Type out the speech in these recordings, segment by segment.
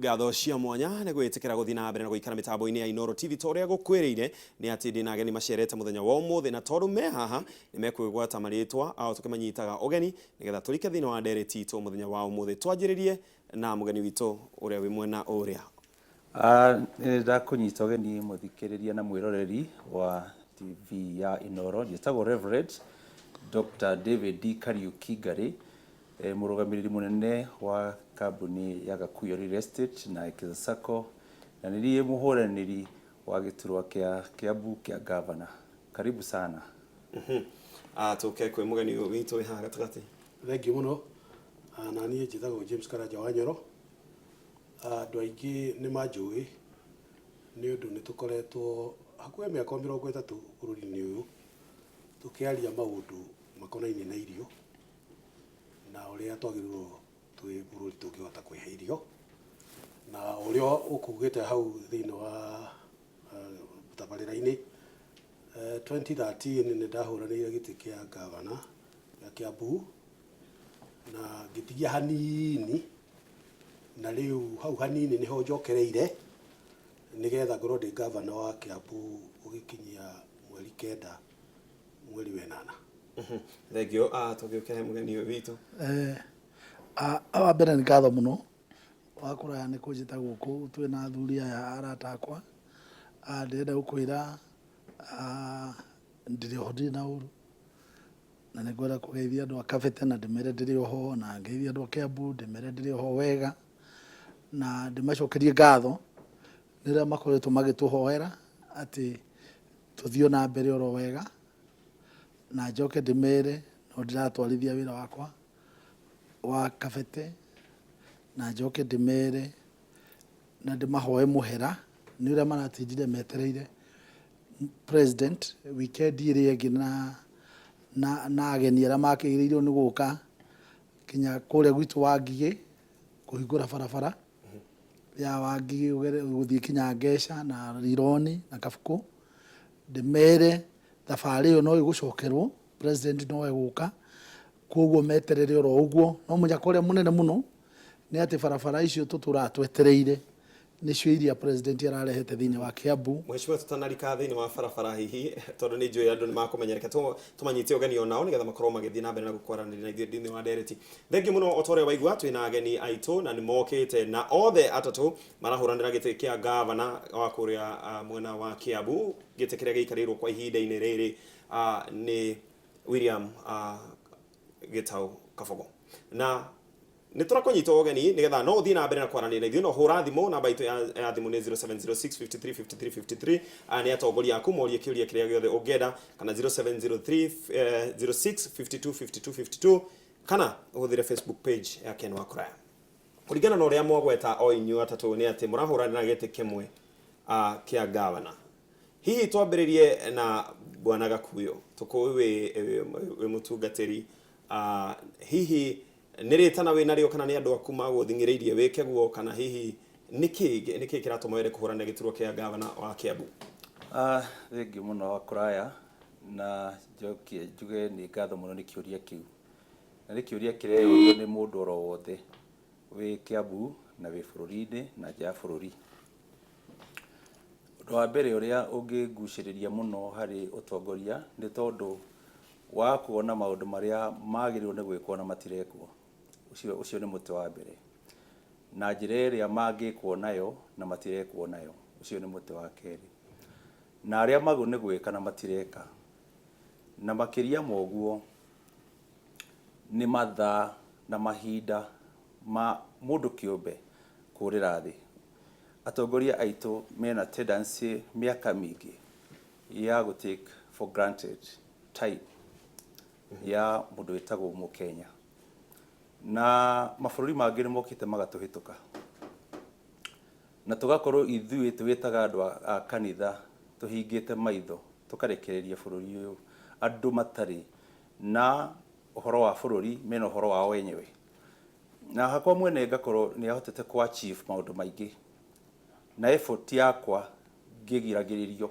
ngatho cia mwanya ne gwitikira guthina na mbere na guikara mitambo-ini ya Inooro TV toria gukwiriire ni ati ndina ageni macerete muthenya wa umuthi na tondu me haha ni mekwigwata maritwa ao tukimanyitaga ogeni nigetha turike thina wa ndereti itu muthenya wa umuthi twanjiririe na mugeni witu uria wi mwena uria ndakunyita ogeni muthikiriria na mwiroreri wa TV ya Inooro njitagwo Reverend Dr. David D. Kariuki Ngari murugamiriri munene wa kambuni ya Gakuyu Real Estate na Ithatu na nirie muhuraniri wa giturwa kia Kiambu kia governor. Karibu sana. Tuke kwe mugeni witu wi haha gatagati. Thank you muno. Na niĩ njĩtagwo James Karanja wa Nyoro. Andũ aingĩ nĩ manjũĩ nĩ ũndũ nĩ tũkoretwo hakuhĩ mĩaka 30 bũrũri-inĩ ũyũ tũkĩaria maũndũ makonainie na irio na ũrĩa twagĩrĩirwo twĩ bũrũri tũngĩhota kwĩhe irio na ũrĩa ũkugĩte hau thĩinĩ wa tabarĩra-inĩ 2013 nĩ ndahũranĩire gĩtĩ kĩa gavana ya Kiambu na ngĩtigia hanini na rĩu hau hanini nĩho njokereire nigetha ngorwo ndĩ gavana wa Kiambu ũgĩkinyia mweri 9 mweri wa 8. Thank you. Tugiuke mugeni witu. Wa mbere nĩ ngatho mũno wa kũraya nĩ kũnjĩta gũkũ twĩna athuri aya arata akwa. Ndĩrenda gũkwĩra ndirĩ ho ndirĩ na ũru na nĩ ngwenda kũgeithia andũ a Kabete na ndĩmere ndĩrĩ oho na ngeithia andũ a Kiambu ndĩmere ndĩrĩ oho wega na ndĩmacokerie ngatho rĩrĩa makoretwo magĩtũhoera atĩ tũthiĩ na mbere oro wega na njoke ndĩmere no ndiratwarithia wĩra wakwa wa Kabete na njoke ndĩmere na ndĩmahoe mũhera nĩ ũrĩa maratinjire metereire president weekend ĩrĩa ĩngĩ na ageni arĩa makĩrĩirwo nĩ gũka kinya kũrĩa gwitũ wa Ngigĩ kũhingũra barabara ya wa Ngigĩ gũthiĩ kinya Ngeca na Rironi na Kabuku ndĩmere thabarĩ ĩyo no ĩgũcokerwo president no egũka koguo meterere oro ũguo no mũnyaka ũrĩa mũnene mũno nĩ atĩ barabara icio tũtũra twetereire nĩcio iria president ararehete thĩinĩ wa Kiambu. Mheshimiwa tutanarika thĩinĩ wa barabara hihi tondu nĩ njũĩ andũ nĩ makũmenyereka tũmanyite ũgeni onao nĩgetha makorwo magĩthiĩ na mbere na gũkwaranĩria na ithuĩ thĩinĩ wa ndereti. Thengi mũno o ta ũrĩa waigua twĩna ageni aitũ na nĩ mokĩte na othe atatũ marahũranĩra gĩtĩ kĩa gavana wa kũrĩa mwena wa Kiambu gĩtĩ kĩrĩa gĩikarĩirwo kwa ihinda-inĩ rĩrĩ nĩ William Gitau Kabogo na nĩ tũrakũnyita ũgeni nĩgetha no ũthiĩ na mbere na kwaranĩria na ithuĩ no hũra thimũ namba itũ ya thimũ nĩ 0706535353 nĩ atongoria aku morie kĩũria kĩrĩa gĩothe ũngĩenda kana 070306525252 kana ũhũthĩre Facebook page ya Ken wa Kuraya. Kũringana na ũrĩa mwagweta o inyuĩ atatũ nĩ atĩ mũrahũranĩra gĩtĩ kĩmwe kĩa gavana. Hihi twambĩrĩrie na Bwana Gakuyu tũkũĩ wĩ mũtungatĩri hihi nĩrĩtana wĩna rĩo kana nĩ andũ aku magũthingĩrĩirie wĩke guo kana hihi nĩkĩ kĩratũma were kũhũrana gĩturwa kĩa gavana wa Kiambu? Thengi mũno wa Kuraya na njuge nĩ ngatho mũno nĩ kĩũria kĩu na nĩ kĩũria kĩreyũrio nĩ mũndũ oro wothe wĩ Kiambu na wĩ bũrũri-inĩ na nja ya bũrũri. Ũndũ wa mbere ũrĩa ũngĩgucĩrĩria mũno harĩ ũtongoria nĩ tondũ wa kuona maũndũ marĩa magĩrĩirwo nĩ gwĩkwo na matirekwo. Ucio nĩ mũtĩ wa mbere. Na njĩra ĩrĩa mangĩkwo nayo na matirekwo nayo. Ucio nĩ mũtĩ wa kerĩ. Na arĩa magũ nĩ gwĩka na matireka. Na makĩria moguo nĩ mathaa na mahinda ma mũndũ kĩũmbe kũrĩra thĩ. Atongoria aitũ mena tendency mĩaka mĩingĩ ya gũ take for granted time ya mũndũ wĩtagwo Mũkenya na mabũrũri mangĩ nĩ mokĩte magatũhĩtũka na tũgakorwo ithuĩ twĩtaga andũ a kanitha tũhingĩte maitho tũkarekereria bũrũri ũyũ andũ matarĩ na ũhoro wa bũrũri mena ũhoro wao wenyewe na hakwa mwene ngakorwo nĩ ahotete ku achieve maũndũ maingĩ na effort yakwa ngĩgiragĩrĩrio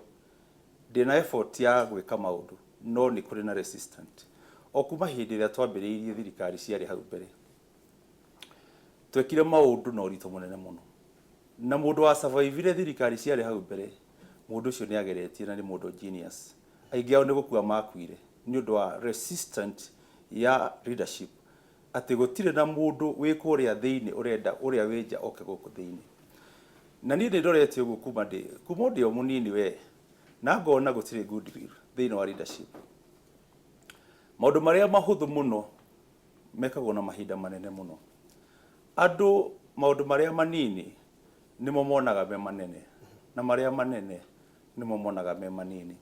ndĩna effort ya gwĩka maũndũ no nĩ kũrĩ na resistant o kuma hĩndĩ ĩrĩa twambĩrĩirie thirikari ciarĩ hau mbere twekire maũndũ na ũritũ mũnene mũno na mundu wa survive thirikari ciarĩ hau mbere mundu ũcio nĩ ageretie na nĩ mundu genius aingĩ ao nĩ gũkua makuire nĩ ũndũ wa resistant ya leadership atĩ gũtirĩ na mundu wĩ kũrĩa thĩinĩ ũrenda ũrĩa wĩ nja oke gũkũ thĩinĩ na niĩ ndorete ũguo kuma ndĩ o mũnini we na ngona gũtirĩ goodwill thĩinĩ wa leadership maũndũ marĩa mahũthũ mũno mekagwo na mahinda manene mũno andũ maũndũ marĩa manini nĩmo monaga me manene na marĩa manene nĩmo monaga me manini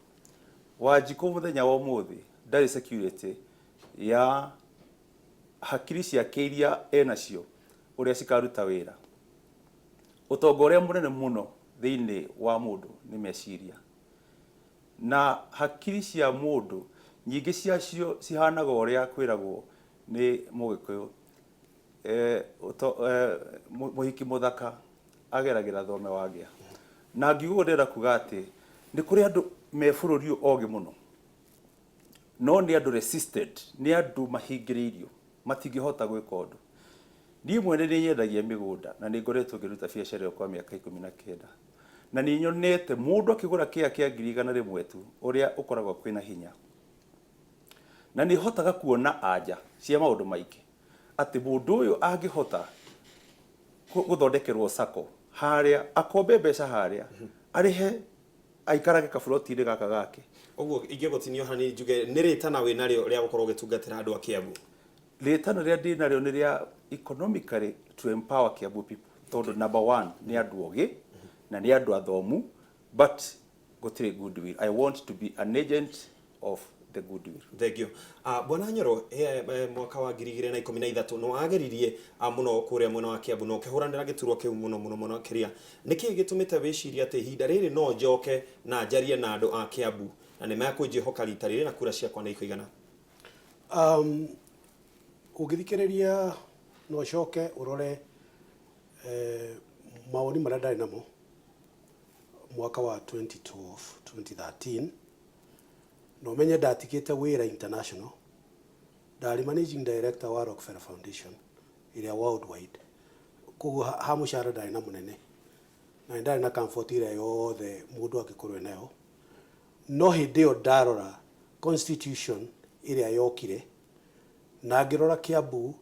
Wanjikũ mũthenya wa ũmũthĩ ndarĩ security ya hakiri ciake iria enacio ũrĩa cikaruta wĩra ũtonga ũrĩa mũnene mũno thĩinĩ wa mũndũ nĩ meciria na hakiri cia mũndũ nyingĩ ciacio cihanaga ũrĩa kwĩragwo nĩ Mũgĩkũyũ mũhiki mũthaka ageragĩra thome wagĩa na ngiuga ndĩrenda kuga atĩ nĩ kũrĩ andũ me bũrũri ũyũ ogĩ mũno no nĩ andũ resisted nĩ andũ mahingĩrĩirio matingĩhota gwĩka ũndũ niĩ mwene nĩ nyendagia mĩgũnda na nĩ ngoretwo ngĩruta biacara ĩyo kwa mĩaka 19 na nĩ nyonete mũndũ akĩgũra kĩya kĩa 100 tu ũrĩa ũkoragwo kwĩna hinya na nĩ hotaga kuona anja cia maũndũ maingĩ atĩ mũndũ ũyũ angĩhota gũthondekerwo sako harĩa akombe mbeca harĩa arĩhe aikarage kaburoti-inĩ gaka gake ũguo ingĩgũtinio hani njuge nĩ rĩtana wĩ narĩo rĩa gũkorwo ũgĩtungatĩra andũ a Kiambu rĩtana rĩa ndĩ narĩo nĩ rĩa economically to empower Kiambu people tondũ number 1 nĩ andũ ogĩ na nĩ andũ athomu but gũtirĩ goodwill I want to be an agent of the goodwill. Thank you. Bwana Nyoro mwaka wa 2013 no ageririe muno kũrĩa mwena wa Kiambu no kĩhuranĩra gĩturwa kĩu mũno kĩria nĩkĩ gĩtũmĩte wĩciria atĩ ihinda rĩrĩ no njoke na njarie na andũ a Kiambu na nĩ mekũnjĩhoka rita rĩrĩ na kura ciakwa nĩ ikũigana ũgĩthikĩrĩria no coke ũrore maoni marĩa ndarĩ namo mwaka wa 2012 2013 no menye ndatigĩte wĩra international ndarĩ managing director wa Rockefeller Foundation ĩrĩa worldwide koguo ha mũcara ndarĩ na mũnene na ndarĩ na comfort ĩrĩa yothe mũndũ angĩkorwo nayo no hĩndĩ ĩyo ndarora constitution ĩrĩa yokire na ngĩrora Kiambu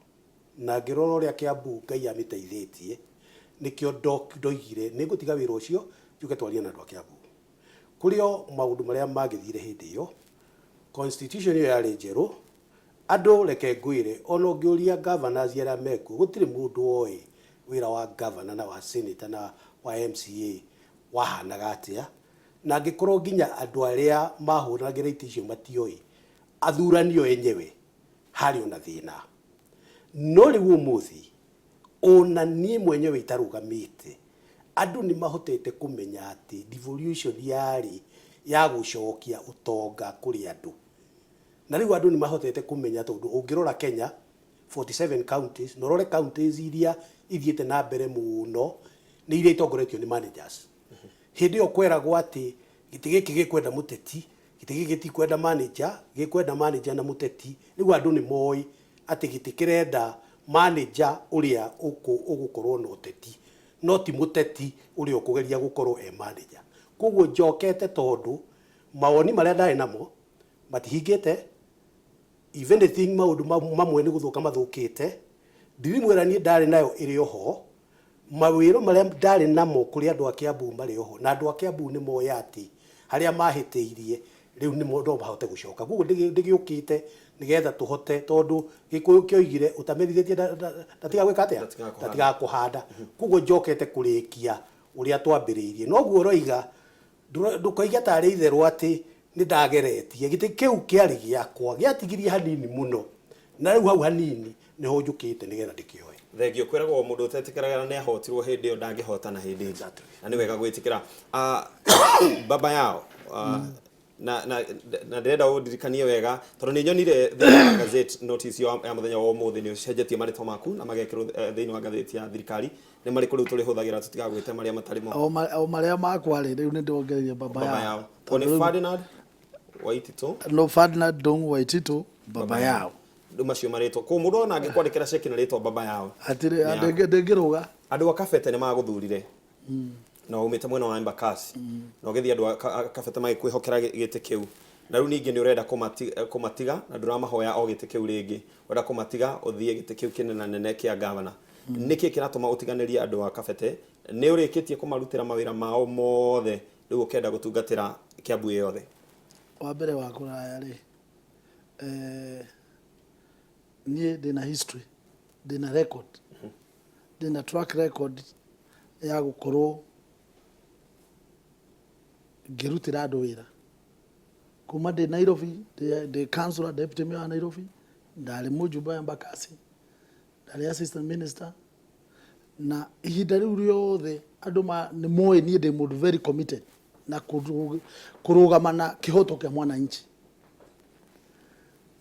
na ngĩrora ũrĩa Kiambu Ngai amĩteithĩtie nĩkĩo ndoigire nĩ ngũtiga wĩra ũcio njuke twarie na andũ a Kiambu kũrĩo maũndũ marĩa magĩthire hĩndĩ ĩyo constitution ĩyo yarĩ njerũ andũ reke ngwĩre ona ũngĩũria governors arĩa mekuo gũtirĩ mũndũ oĩ wĩra wa governor na wa senator na wa MCA wahanaga atĩa na angĩkorwo nginya andũ arĩa mahũragĩra itĩ icio matioĩ athuranio enyewe harĩ ona thĩna no rĩu ũmũthĩ ona niĩ mwenyewe itarũgamĩte andũ nĩ mahotete kũmenya atĩ devolution yarĩ ya gũcokia ũtonga kũrĩ andũ na rĩu andũ nĩ mahotete kũmenya tondũ ũngĩrora Kenya 47 counties no rore counties iria ithiĩte na mbere mũno nĩ iria itongoretio nĩ managers hĩndĩ ĩyo kweragwo atĩ gĩtĩ gĩkĩ gĩkwenda mũteti gĩtĩ gĩkĩ gĩtikwenda manager gĩkwenda manager na mũteti rĩu andũ nĩ moĩ atĩ gĩtĩ kĩrenda manager ũrĩa ũgũkorwo na ũteti no ti mũteti ũrĩa ũkũgeria gũkorwo manager koguo njokete tondũ mawoni marĩa ndarĩ namo matihingĩte if anything maũndũ mamwe nĩ gũthũka mathũkĩte ndirimwĩra niĩ ndarĩ nayo ĩrĩ oho mawĩro marĩa ndarĩ namo kũrĩ andũ a Kiambu marĩ oho na andũ a Kiambu nĩ moya atĩ harĩa mahĩtĩirie rĩu nĩ mũndũ mahote gũcoka koguo ndĩgĩũkĩte nĩgetha tũhote tondũ Gĩkũyũ kĩoigire ũtamerithĩtie ndatiga gwĩka atĩa ndatiga kũhanda koguo njokete kũrĩkia ũrĩa twambĩrĩirie noguo roiga ndũkoiga tarĩ itherũ atĩ nĩ ndageretie gĩtĩ kĩu kĩarĩ gĩakwa gĩatigirie hanini mũno na rĩu hau hanini nĩho njũkĩte nĩgetha ndĩkĩoe thengio kwĩragwo mũndũ ũtetĩkĩraga nĩ ahotirwo hĩndĩ ĩyo ndangĩhotana hĩndĩ ĩngĩ na nĩ wega gwĩtĩkĩra baba yao na ndĩrenda ũndirikanie wega tondũ nĩ nyonire thĩinĩ wa gazette notice ya mũthenya wa ũmũthĩ nĩ ũcenjetie marĩtwa maku na magekĩrwo thĩinĩ wa gatheti ya thirikari nĩ marĩkũ rĩu tũrĩhũthagĩra tũtigagwĩte marĩa matarĩ mo o marĩa makwa rĩ rĩu nĩ ndongereire baba yao nĩ Ferdinard Waititu no Ferdinard Waititu baba yao macio marĩtwa kũ mũndũ ona angĩkwandĩkĩra ceki na rĩtwa baba yao atĩrĩ ndĩngĩrũga andũ a kabete nĩ magũthurire na umite mwena wa Embakasi na ugethi andu Kabete magikwihokera gite kiu na riu ningi ni urenda kumatiga na nduramahoya o gite kiu ringi urenda kumatiga uthie gite kiu kinene nene kia governor niki kiratuma utiganiria andu a Kabete ni urikitie kumarutira mawira mao mothe riu ukenda gutungatira Kiambu yothe wa mbere wa kuraya ri nie ndina history ndina record ndina track record ya gukorwo ngirutira andu wira kuma ndi Nairobi ndi councillor deputy mayor wa Nairobi ndari mujumbe wa Embakasi ndari assistant minister na ihinda riu riothe andu ni moe nie ndi mundu very committed na kurugama na kihoto kia mwananchi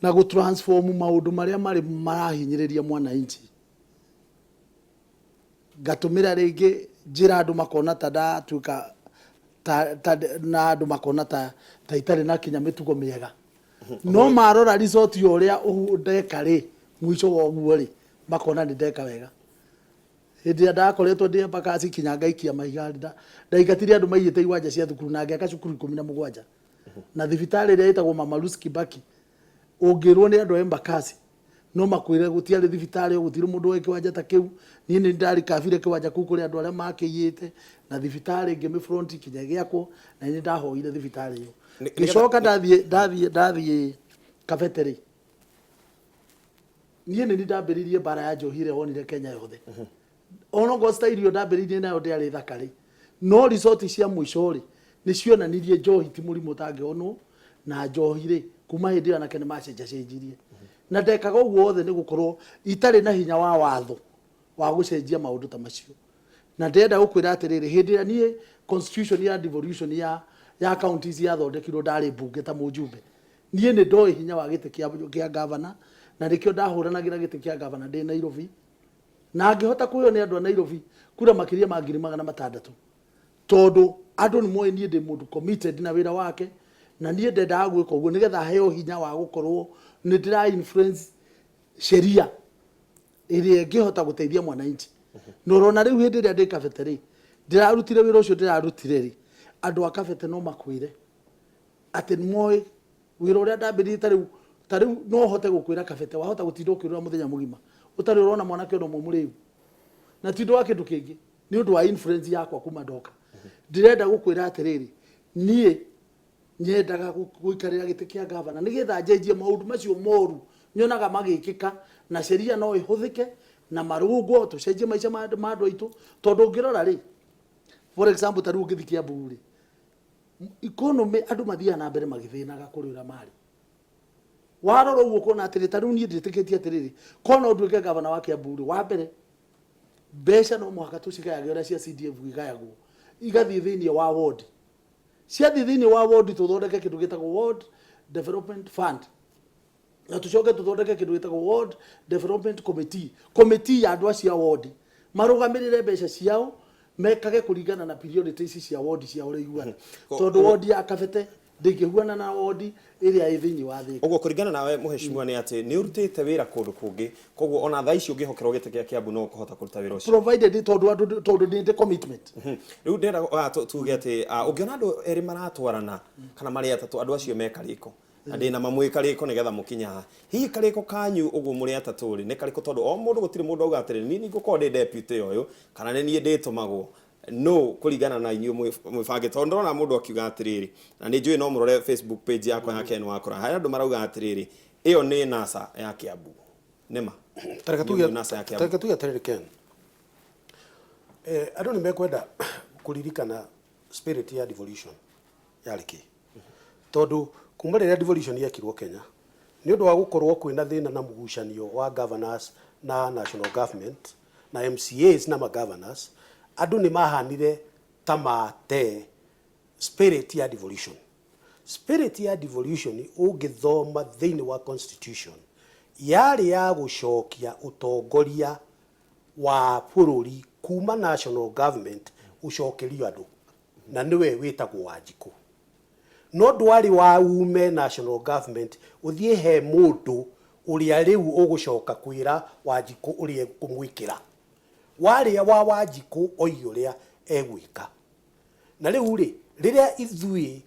na gutransform maundu maria mari marahinyiriria mwananchi gatumira ringi njira andu makona tada tuka na andu makona ta itari na kinya mitugo miega no marora resort yoria ndeka ri mwicho wa guo ri makona ni ndeka wega hindi ndakoretwo ndi Embakasi kinya ngaikia maigari ndaingatire andu maiyite iwanja cia thukuru na ngeka cukuru 17 na thibitari ria itagwo Mama Lucy Kibaki ungirwo ni andu a Embakasi no makwire gutiari thibitari gutire mundu wa kiwanja ta kiu ni ndari kafire kiwanja kuu kuri andu aria makiyite na thibitari ngimi front kinya giako na ni ndahoire thibitari iyo gicoka ndathie Kabete ni ndambiririe bara ya njohire wonire Kenya yothe ono go style ndambiririe nayo ndiari thakari no resort cia mwisho ri ni cionanirie njohi ti murimo tangionwo na njohi kuma hindi ana kene macenjirie na ndekaga uguo wothe ni gukorwo itari na hinya wa watho wa gucenjia maundu ta macio na ndenda gukwira atiriri hindi ya nie constitution ya devolution ya counties ya thondekirwo ndari bunge ta mujumbe nie ni ndoi hinya wa gite kia governor na rikio ndahuranagira gite kia governor ndi Nairobi na ngihota kuyo ni andu a Nairobi kura makiria ma 600 tondu andu ni moe nie ndi mundu committed na wira wake na nie ndenda gwika uguo nigetha heo hinya wa gukorwo ni ndira influence sheria iria ngihota guteithia mwananchi no rona riu hindi ria ndi Kabete ri ndirarutire wira ucio ndirarutire ri andu a Kabete no makwire ati ni moe wira uria ndambiririe tariu no hote gukwira Kabete wahota gutinda ukirura muthenya mugima utari urona mwana kiono mumuriu na tindo wa kindu kingi ni undu wa influence yakwa kuma ndoka ndirenda gukwira atiriri nie nyendaga guikarira gite kia governor nigetha njenjie maundu macio moru nyonaga magikika na sheria no ihuthike na marungo tucenjie maica ma andu aitu tondu ngirora ri for example tariu ngithi Kiambu ri economy andu mathia na mbere magithinaga kurira mari warora uguo kona atiri tariu nie nditikitie atiriri kona undu ke governor wa Kiambu ri wa mbere besha no mwaka tucigayage ora cia CDF igayagwo igathie thiini wa ward cia thiini wa ward tuthondeke kindu gitagwo ward development fund na tucoke tuthondeke kindu gitagwo ward development committee ya andu acia ward marugamirire besha ciao mekage kuringana na priorities cia ward cia ore iguana tondu ward ya Kabete ndingihuana na ward iria ithiini wa thika uguo kuringana nawe muheshimiwa ni ati ni urutite wira kundu kungi koguo ona thaa icio ngihokerwo gite kia Kiambu no kuhota kuruta wira ucio provided tondu ndi commitment riu ndenda tuge ati ungiona andu eri maratwarana kana mari atatu andu acio mekariko na ndina mamwikariko nigetha mukinya hihi kariko kanyu uguo muri atatu ri ni kariko tondu o mundu gutire mundu auga atiri ni ngukorwo ndi deputy uyu kana ni nie nditumagwo no kuringana na inyu mwibange tondu ndona mundu akiuga atiriri na ni njui no murore Facebook page yakwa ya Ken Wakora hari andu marauga atiriri iyo ni NASA ya Kiambu nema tareka tuya atiriri Ken andu ni mekwenda kuririkana spirit ya devolution yariki tondu kuma riria devolution yekirwo Kenya ni undu wa gukorwo kwina thina na mugucanio wa governors na national government na MCAs na governors andu ni mahanire tamate spirit ya devolution ungithoma thiini wa constitution yari ya gucokia utongoria wa bururi kuma national government ucokerio andu na niwe witagwo Wanjiku no ndwari wa ume national government uthie he mundu uria riu ugucoka kwira Wanjiku uria kumwikira waria wa Wanjiku oiyo ria egwika na riu ri riria ithui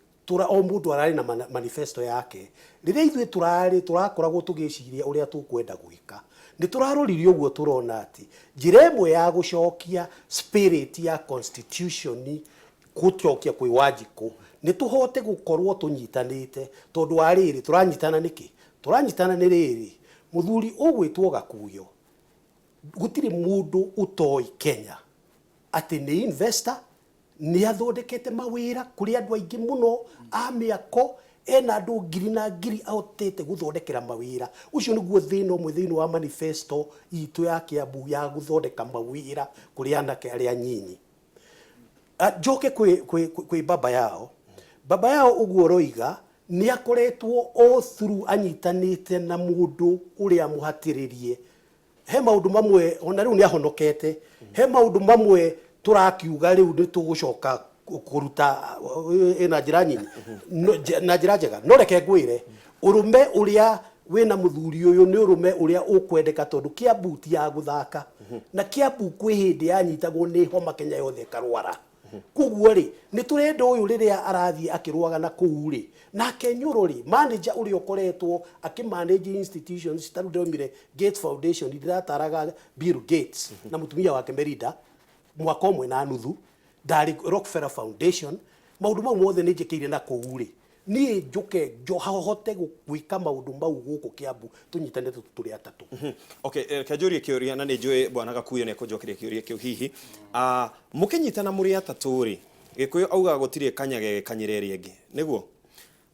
o mundu arari na manifesto yake riria ithui turakoragwo tugiciria uria tukwenda gwika ni turaroririe uguo turona ati njira imwe ya gucokia spirit ya constitution gucokia kwi Wanjiku ni tuhote gukorwo tunyitanite tondu wa riri turanyitana niki turanyitana ni riri muthuri ugwitwo Gakuyo gutiri mundu utoi Kenya ati ni investor ni athondekete mawira kuri andu aingi muno a miako ena andu ngiri na ngiri ahotete guthondekera mawira ucio niguo thina umwe thiini wa manifesto itu ya Kiambu ya guthondeka mawira kuri anake aria nyinyi njoke kwi baba yao uguo roiga ni akoretwo o through anyitanite na mundu uria muhatiririe he maundu mamwe ona riu ni ahonokete he maundu mamwe turakiuga riu ni tugucoka kuruta na njira nyinyi na njira njega no reke ngwire urume uria wina muthuri uyu ni urume uria ukwendeka tondu Kiambu ti ya guthaka na Kiambu kwi hindi yanyitagwo ni homa Kenya yothe karwara kuguo ri ni turenda uyu riria arathie akirwaga na kuu ri nake Nyoro ri manager uria ukoretwo akimanage institutions taru ndomire Gates Foundation ndirataraga Bill Gates na mutumia wake Merida mwaka umwe na nuthu ndari Rockefeller Foundation maundu mau mothe ni njikire na kuu ri ni njuke hote gwika maundu mau guku Kiambu tunyitanite turi atatu okay kajurie kiuria na ni njui bwana Gakuyo ne kujokeria kiuria kiu hihi mukinyitana muri atatu ri Gikuyu auga gutire kanyage kanyireri ingi niguo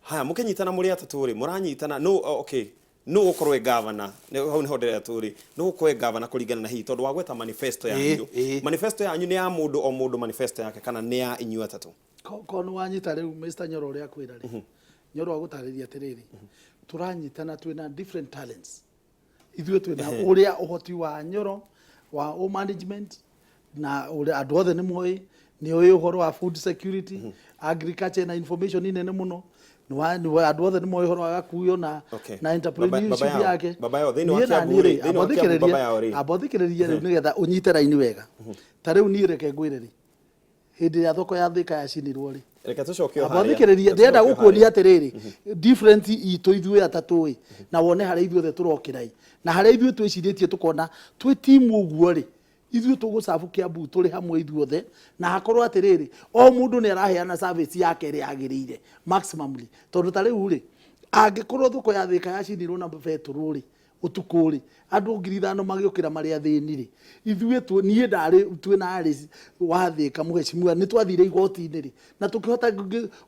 haya mukinyitana muri atatu ri muranyitana no okay no ukorwe governor hau ni hodere aturi no ukorwe governor kuringana na hi tondu wagweta manifesto yanyu manifesto yanyu ni ya mundu o mundu manifesto yake kana ni ya inyu atatu kono wanyita riu Mr Nyoro ria kwira ri Nyoro agutariria atiriri turanyitana twina different talents ithuĩ twina uria uhoti wa Nyoro wa management na uria andu othe ni moi ni uhoro wa food security agriculture na information inene muno ni andu othe ni moi uhoro wa Gakuyo na entrepreneurship yake baba yao thini wa Kiambu abothikiriria riu nigetha unyite raini wega ta riu ni reke ngwiriri hindi ya thoko ya Thika yacinirwo ri reke tucokio haria abothikiriria ndenda gukuonia atiriri different itu ithuĩ atatu na wone haria ithuĩ othe turokirai na haria ithuĩ twiciritie tukona twi team uguo ri ithuĩ tugucabu Kiambu turi hamwe ithuĩ othe na hakorwo atiriri o mundu ni araheana service yake ri agirire maximumly tondu ta riu ri angikorwo thoko ya Thika yacinirwo na beturu ri utuku ri andu 5,000 magiukira mari athini ri ithuĩ nie ndari twina ari wa Thika muheshimiwa ni twathire igoti-ini ri na tukihota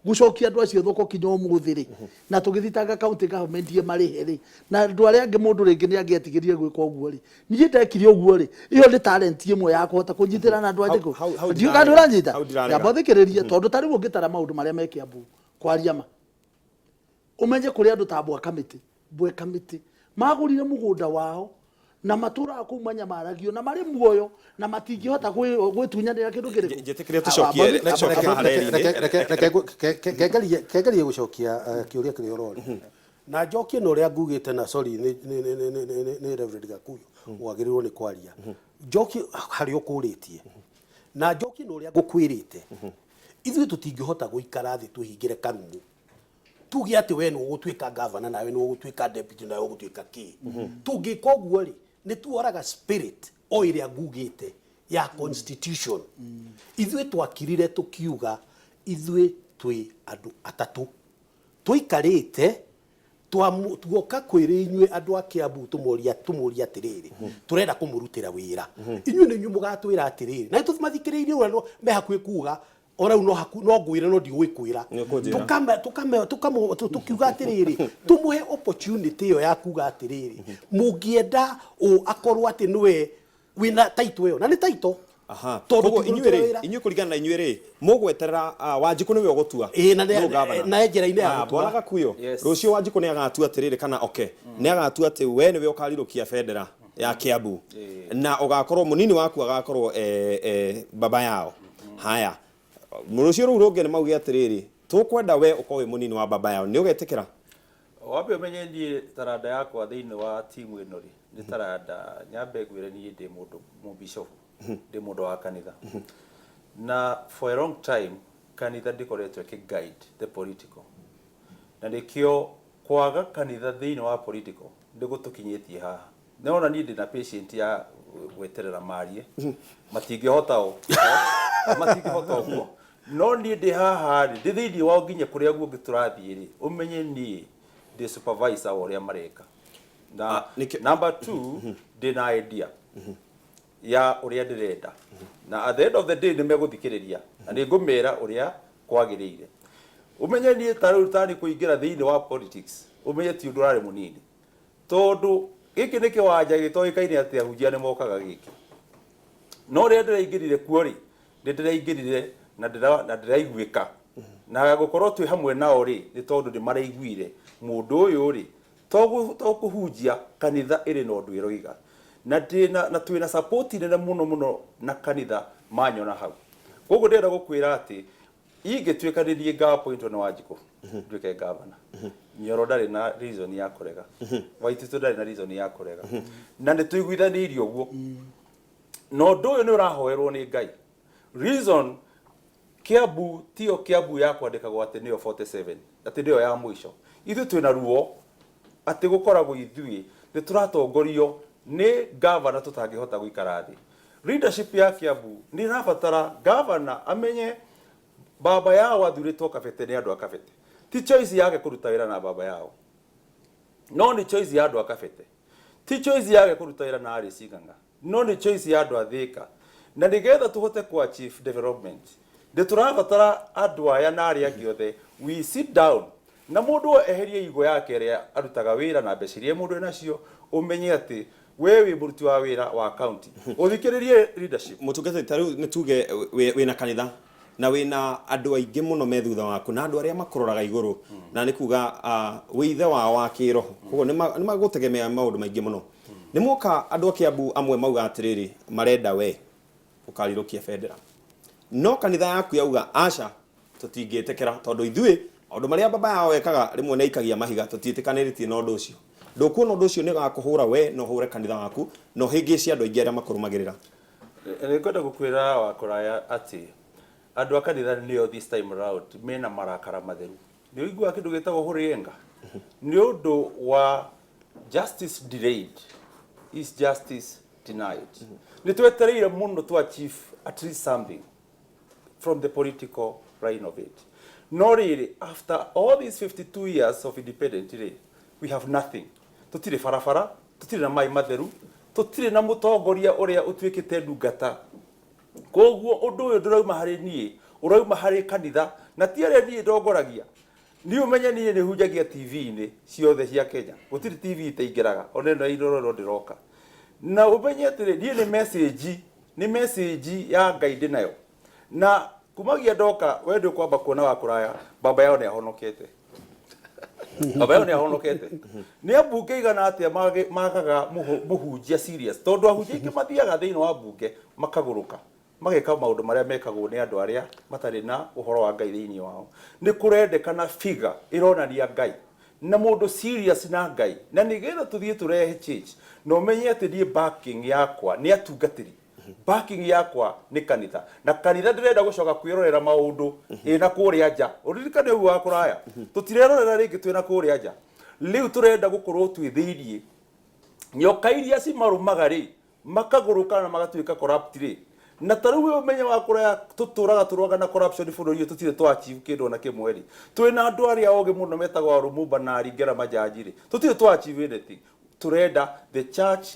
gucokia andu acio thoko kinya umuthi ri na tugithitanga county government ye marihe ri na andu aria angi mundu ringi ni angietigirie gwika uguo ri nie ndekire uguo ri iyo ni talent imwe ya kuhota kunyitira na andu anjiku ndio kandu ranyita ya bothikiriria tondu tari ungitara maundu maria me Kiambu kwaria ma umenye kuri andu tabwa kamiti magurire mugunda wao na matura akumanya maragio na mari muoyo na matingihota gwitunyanira kindu kiriku njitikirie tucokie kengerie gucokia kiuria kiri orori na njokie no ria ngugite na sorry ni Reverend Gakuyo wagirirwo ni kwaria njokie hari ukuritie na njokie no ria ngukwirite ithuĩ tutingihota guikara thi tuhingire karumu tugi ati we no gutwika governor na we no gutwika deputy na we gutwika ki tungika uguo ri ni tuoraga spirit o iria ngugite ya constitution ithuĩ twakirire tukiuga ithuĩ twi andu atatu tuikarite tuoka kwiri inyue andu a Kiambu tumuria atiriri turenda kumurutira wira inyue ni nyu mugatwira atiriri na tumathikiririe ura me hakuhi kuga ora no ngwira no ndigwikwira tukiuga atiriri tumuhe opportunity iyo ya kuga atiriri mungienda akorwo ati niwe wina taito yo na ni taito tondu inyue kuringana na inyue ri mugweterera Wanjiku niwe ugutua na njira-ini ya bwana Gakuyo rucio Wanjiku ni agatua atiriri kana ni agatua ati we niwe ukarirukia bendera ya Kiambu na ugakorwo munini waku agakorwo baba yao haya murucio ru rungi ni maugi atiriri tukwenda we ukowe munini wa baba yao ni ugetikira wabe umenye ndi taranda yakwa thiini wa timu ino ri ni taranda nyambe gwire ni ndi mundu mubishofu ndi mundu wa kanitha na for a long time kanitha ndikoretwo guide the political na nikio kwaga kanitha thiini wa political ndigutukinyitie haha nona ni ndina patient ya gweterera marie matingihota uguo no ni ndi haha ndi thiini wa nginya kuria guo ngiturathie ri umenye ni ndi supervisor wa uria mareka na number 2 ndina idea ya uria ndirenda na at the end of the day nimeguthikiriria na ni ngumera uria kwagirire umenye ni tarutani kuingira thiini wa politics umenye ti undu rari munini tondu giki ni kiwanja gitoikaine ati ahunjia ni mokaga giki no ria ndiraingirire kuo ri ndiraingirire na ndiraiguika na gukorwo twi hamwe nao ri ni tondu ndi maraiguire mundu uyu ri to kuhunjia kanitha iri no ndu iroiga na twina support nene muno na kanitha manyona hau koguo ndenda gukwira ati ingituika ndiye ga point na Wanjiku nduike gavana Nyoro ndari na reason ya kurega Waititu ndari na reason ya kurega na nituiguithanirio guo no ndu uyu ni urahoerwo ni Ngai reason Kiambu tio Kiambu ya kwandikagwo ati niyo 47 ati ndio ya mwisho ithu twina ruo ati gukoragwo ithui ni turatongorio ni gavana tutangihota guikara thi leadership ya Kiambu ni rabatara gavana amenye baba yao athuritwo kabete ni andu akabete ti choice yake kuruta wira na baba yao no ni choice ya andu akabete ti choice yake kuruta wira na ari ciganga no ni choice ya andu athika na nigetha tuhote ku achieve development de turabatara andu aya na ari angiothe we sit down na mundu eherie igo yake ria arutaga wira na mbecirie mundu enacio umenye ati wewe muruti wa wira wa county uthikiririe leadership mutungate taru nituge wina kanitha na wina andu aingi muno methutha waku na andu aria makuroraga iguru na ni kuga withe wa kiroho koguo ni magutegemea maundu maingi muno ni muka andu a Kiambu amwe mauga atiriri marenda we ukarirukia Ferdinard no kanitha yaku yauga aca tutingitekera tondu ithui andu maria baba yao ekaga rimwe na ikagia mahiga tutitikaniritie na undu ucio ndukuona undu ucio ni gakuhura we no hure kanitha waku no hingici andu aingi aria makurumagirira nikwenda gukwira wa kuraya ati andu a kanitha nio this time around mena marakara matheru ni uigua kindu gitagwo hurienga ni undu wa justice delayed is justice denied ni twetereire muno to achieve at least something from the political reign of it no really after all these 52 years of independence today we have nothing tutire farafara tutire na mai matheru tutire na mutongoria uria utwikite ndungata koguo undu uyu ndurauma hari nie urauma hari kanitha na tiare nie ndongoragia ni umenye nie ni hunjagia TV-ini ciothe cia Kenya gutire TV itaingiraga oneno Inooro ndiroka na umenye atire nie ni message ya Ngai ndinayo na kumagia ndoka wende kwamba kuona wa kuraya baba yao ni ahonokete baba yao ni ahonokete ni ambunge igana atia magaga muhunjia serious tondu ahunjia ingi mathiaga thiini wa bunge makaguruka mageka maundu maria mekagwo ni andu aria matari na uhoro wa Ngai thiini wao ni kurendekana figure ironania Ngai na mundu serious na Ngai na nigetha tuthie turehe change no menye ati die backing yakwa ni atungatiri backing yakwa ni kanitha na kanitha ndirenda gucoka kwirorera maundu ina kuria nja uririkane uyu wa kuraya tutirerorera ringi twina kuria nja riu turenda gukorwo twi thiini nyoka iria cimarumaga ri makaguruka na magatuika corrupt ri na taru umenye wa kuraya tuturaga turoga na corruption bururi tutire twa achieve kindu na kimweri twina andu aria oge muno metagwa rumumba na aringera majaji ri tutire twa achieve anything turenda the church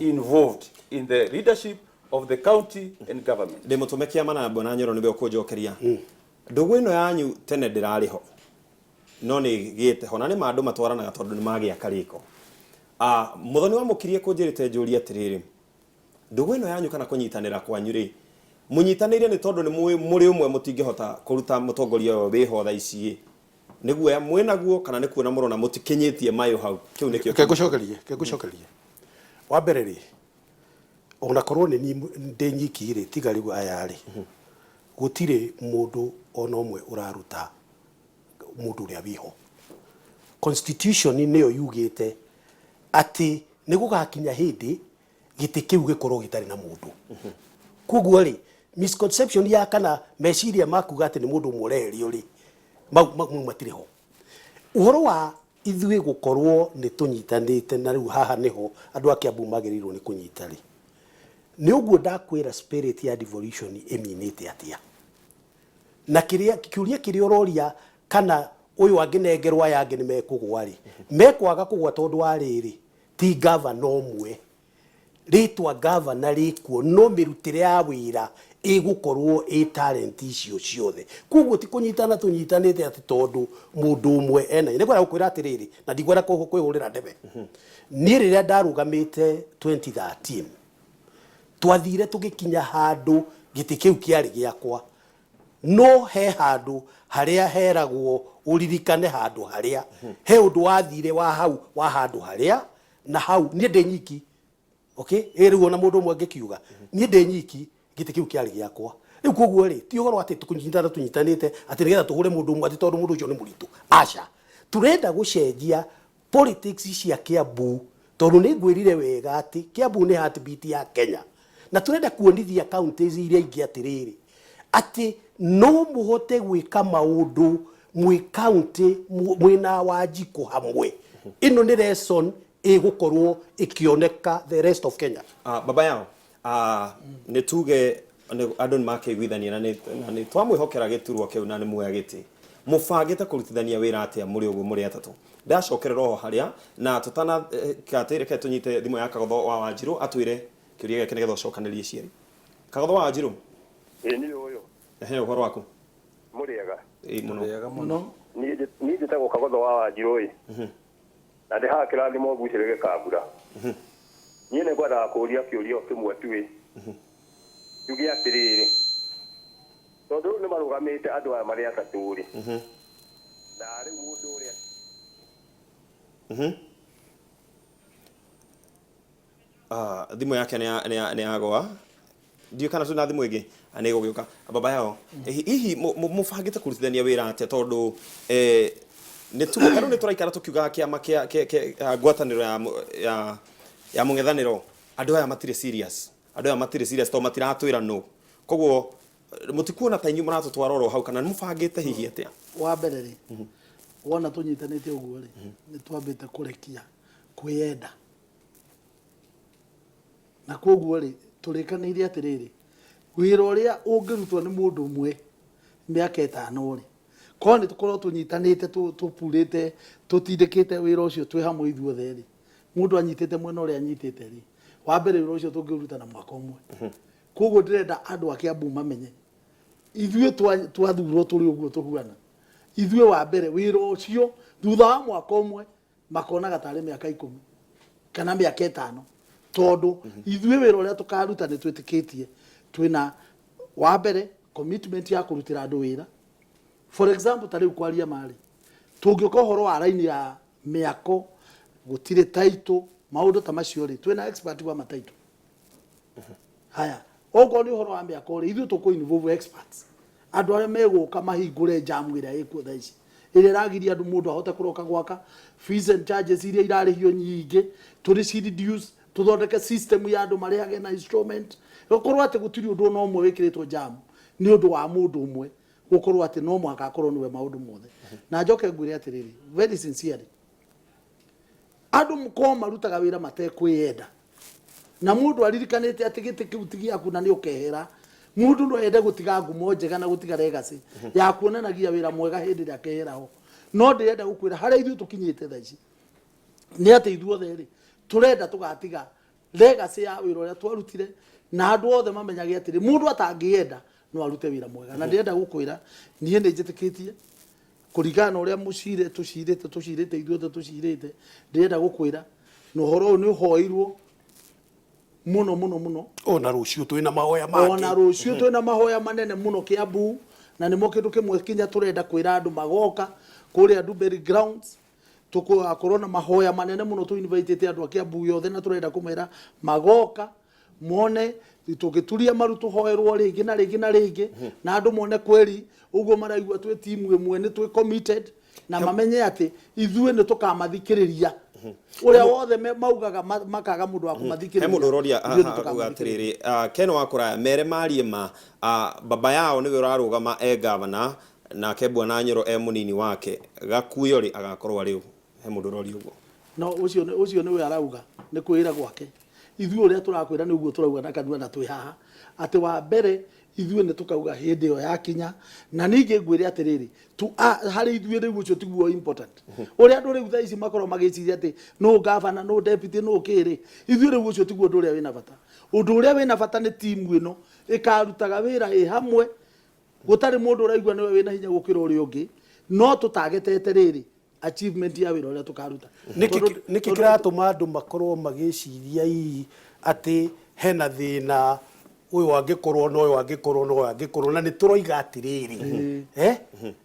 involved in the leadership of the county and government ndimutumekia mana bona Nyoro nibe ukujokeria ndugu ino yanyu tene ndirari ho no ni giete ho na ni mandu matwaranaga tondu ni magia kariko muthoni wa mukirie kunjirite njuri atiriri ndugu ino yanyu kana kunyitanira kwanyu ri munyitanire ni tondu ni muri umwe mutingihota kuruta mutongoria wiho thaa ici niguo ya mwenaguo kana ni kuona murona mutikinyitie mayo hau kiu nikio kegucokerie wa mbere ri ona korwo ni ndi nyiki ri tiga riu aya ri gutire mundu ona umwe uraruta mundu uria wiho constitution niyo yugite ati ni gugakinya hindi giti kiu gikorwo gitari na mundu koguo ri misconception ya kana meciria makuga ati ni mundu murerio ri mau matiriho uhoro wa ithui gukorwo ni tunyitanite na riu haha niho andu a Kiambu magirirwo ni kunyita ri ni uguo ndakwira spirit ya devolution eminite atia na kiuria kiria uroria kana uyu anginengerwa yangi ni mekugwa ri mekwaga kugwa tondu wa riri ti governor omwe ritwa governor rikuo no mirutire ya wira igukorwo talent icio ciothe kuguo ti kunyitana tunyitanite ati tondu mundu umwe ena ni kwera gukwira atiriri na ndigwera kwihurira ndebe ni riria ndarugamite 2013 twathire tugikinya handu giti kiu kiari giakwa no he handu haria heragwo uririkane handu haria he undu wathire wa hau wa handu haria na hau ni ndi nyiki okay erigo na mundu mwe ngikiuga ni ndi nyiki giti kiu kiari giakwa riu koguo ri ti ugoro ati tukunyitana tunyitanite ati nigetha tugure mundu mwe ati tondu mundu ucio ni muritu aca turenda gucenjia politics cia Kiambu tondu ni ngwirire wega ati Kiambu ni heartbeat ya Kenya na turenda kuonithia counties iria ingi atiriri ati no muhote gwika maundu mwi county mwina Wanjiku hamwe ino ni lesson igukorwo ikioneka the rest of Kenya. Baba yao ni tuge andu makiguithania na ni twamwihokera giturwo kiu na ni muoya giti mufangite kurutithania wira atia muri uguo muri atatu ndacokerera ho haria na tutana katire ke tunyite thimo ya Kagodho wa Wanjiru atwire kiuria geke nigetha ucokanirie cieri Kagodho wa Wanjiru ni uyo uhoro waku muriega muno ni njitagwo Kagodho wa Wanjiru na ndi haha kirathimo ngucirege kambura ni ne gwada kuria kiuria kimwe twi tugi atiriri tondu ni marugamite andu aya mari atatu ri na riu mundu uria thimo yake ni agwa ndio kana tuna thimo ingi ani gugiuka baba yao hihi mufangite kurutithania wira atia tondu ni tumo kanu ni turaikara tukiuga kiama kia ngwataniro ya mungethaniro andu aya matire serious to matiratwira no koguo mutikuona ta inyu muratutwara ro hau kana mufangite hihi atia wa mbere ri wona tunyitanite uguo ri ni twambite kurekia kwiyenda na koguo ri turikaniire atiriri wira uria ungirutwo ni mundu umwe miaka 5 ri ko ni tukorwo tunyitanite tupurite tutindikite wira ucio twi hamwe ithuothe ri mundu anyitite mwena uria anyitite ri wa mbere wira ucio tungiruta na mwaka umwe koguo ndirenda andu a Kiambu mamenye ithue twathurwo turi uguo tuhuana ithue wa mbere wira ucio thutha wa mwaka umwe makona gatari miaka 10 kana miaka 5 tondu ithue wira uria tukaruta ni twitikitie twina wa mbere commitment ya kurutira andu wira for example tari kwaria mari tungioka horo wa raini ya miako gutire title maundu ta macio ri twina expert wa mataito haya ogo ni horo wa miako ri ithu tuko involve experts andu aria meguka mahingure jamu ira ikuo thaici ire ragiria andu mundu ahote kuroka gwaka fees and charges iria irarihio nyingi turi reduce tuthondeke system ya andu mari age na instrument gokorwo ati gutiri undu no mwe wikiritwo jamu ni undu wa mundu umwe gukorwo ati no mwaka akorwo niwe maundu mothe na njoke ngwire atiriri very sincerely andu mko marutaga wira matekwiyenda na mundu aririkanite ati giti kiuti giaku na ni ukehera mundu no ende gutiga ngumo njega na gutiga legacy ya kuonanagia wira mwega hindi ria keheraho no ndirenda gukwira haria ithu tukinyite thaici ni ati ithuothe ri turenda tugatiga legacy ya wira uria twarutire na andu othe mamenyage atiri mundu atangienda no arute wira mwega na ndirenda gukwira nie ni njitikitie kurigana uria mucire tucirite ithuothe tucirite ndirenda gukwira no horo ni uhoirwo muno ona rucio twina mahoya make ona rucio twina mahoya manene muno Kiambu na nimo kindu kimwe kinya turenda kwira andu magoka kuria Duberry grounds tuko na mahoya manene muno tu invite andu a Kiambu yothe na turenda kumera magoka mone tugituria marutu hoerwo ringi na ringi na andu mone kweri uguo maraigua twi team imwe ni twi committed na mamenye ati ithue ni tukamathikiriria uria wothe maugaga makaga mundu wa kumathikiriria he mundu roria atiriri Ken wa kuraya mere marie ma baba yao niwe urarugama governor na kebwana Nyoro munini wake gakuyo ri agakorwa riu he mundu roria uguo no ucio niwe arauga ni kwira gwake ithuĩ uria turakwira ni uguo turauga na kanua na twi haha ati wa mbere ithuĩ ni tukauga hindi yo yakinya na ningi ngwire atiriri hari ithuĩ riu ucio tiguo important uria andu riu thaa ici makorwo magiciria ati no governor no deputy no kiri ithuĩ riu ucio tiguo undu uria wina bata undu uria wina bata ni timu ino ikarutaga wira hamwe gutari mundu uraigua niwe wina hinya gukira uria ungi no tutagete riri achievement ya wira uria tukaruta niki kiratuma andu makorwo magiciria ati hena thina uyu angikorwo no uyu angikorwo no uyu angikorwo na ni turoiga atiriri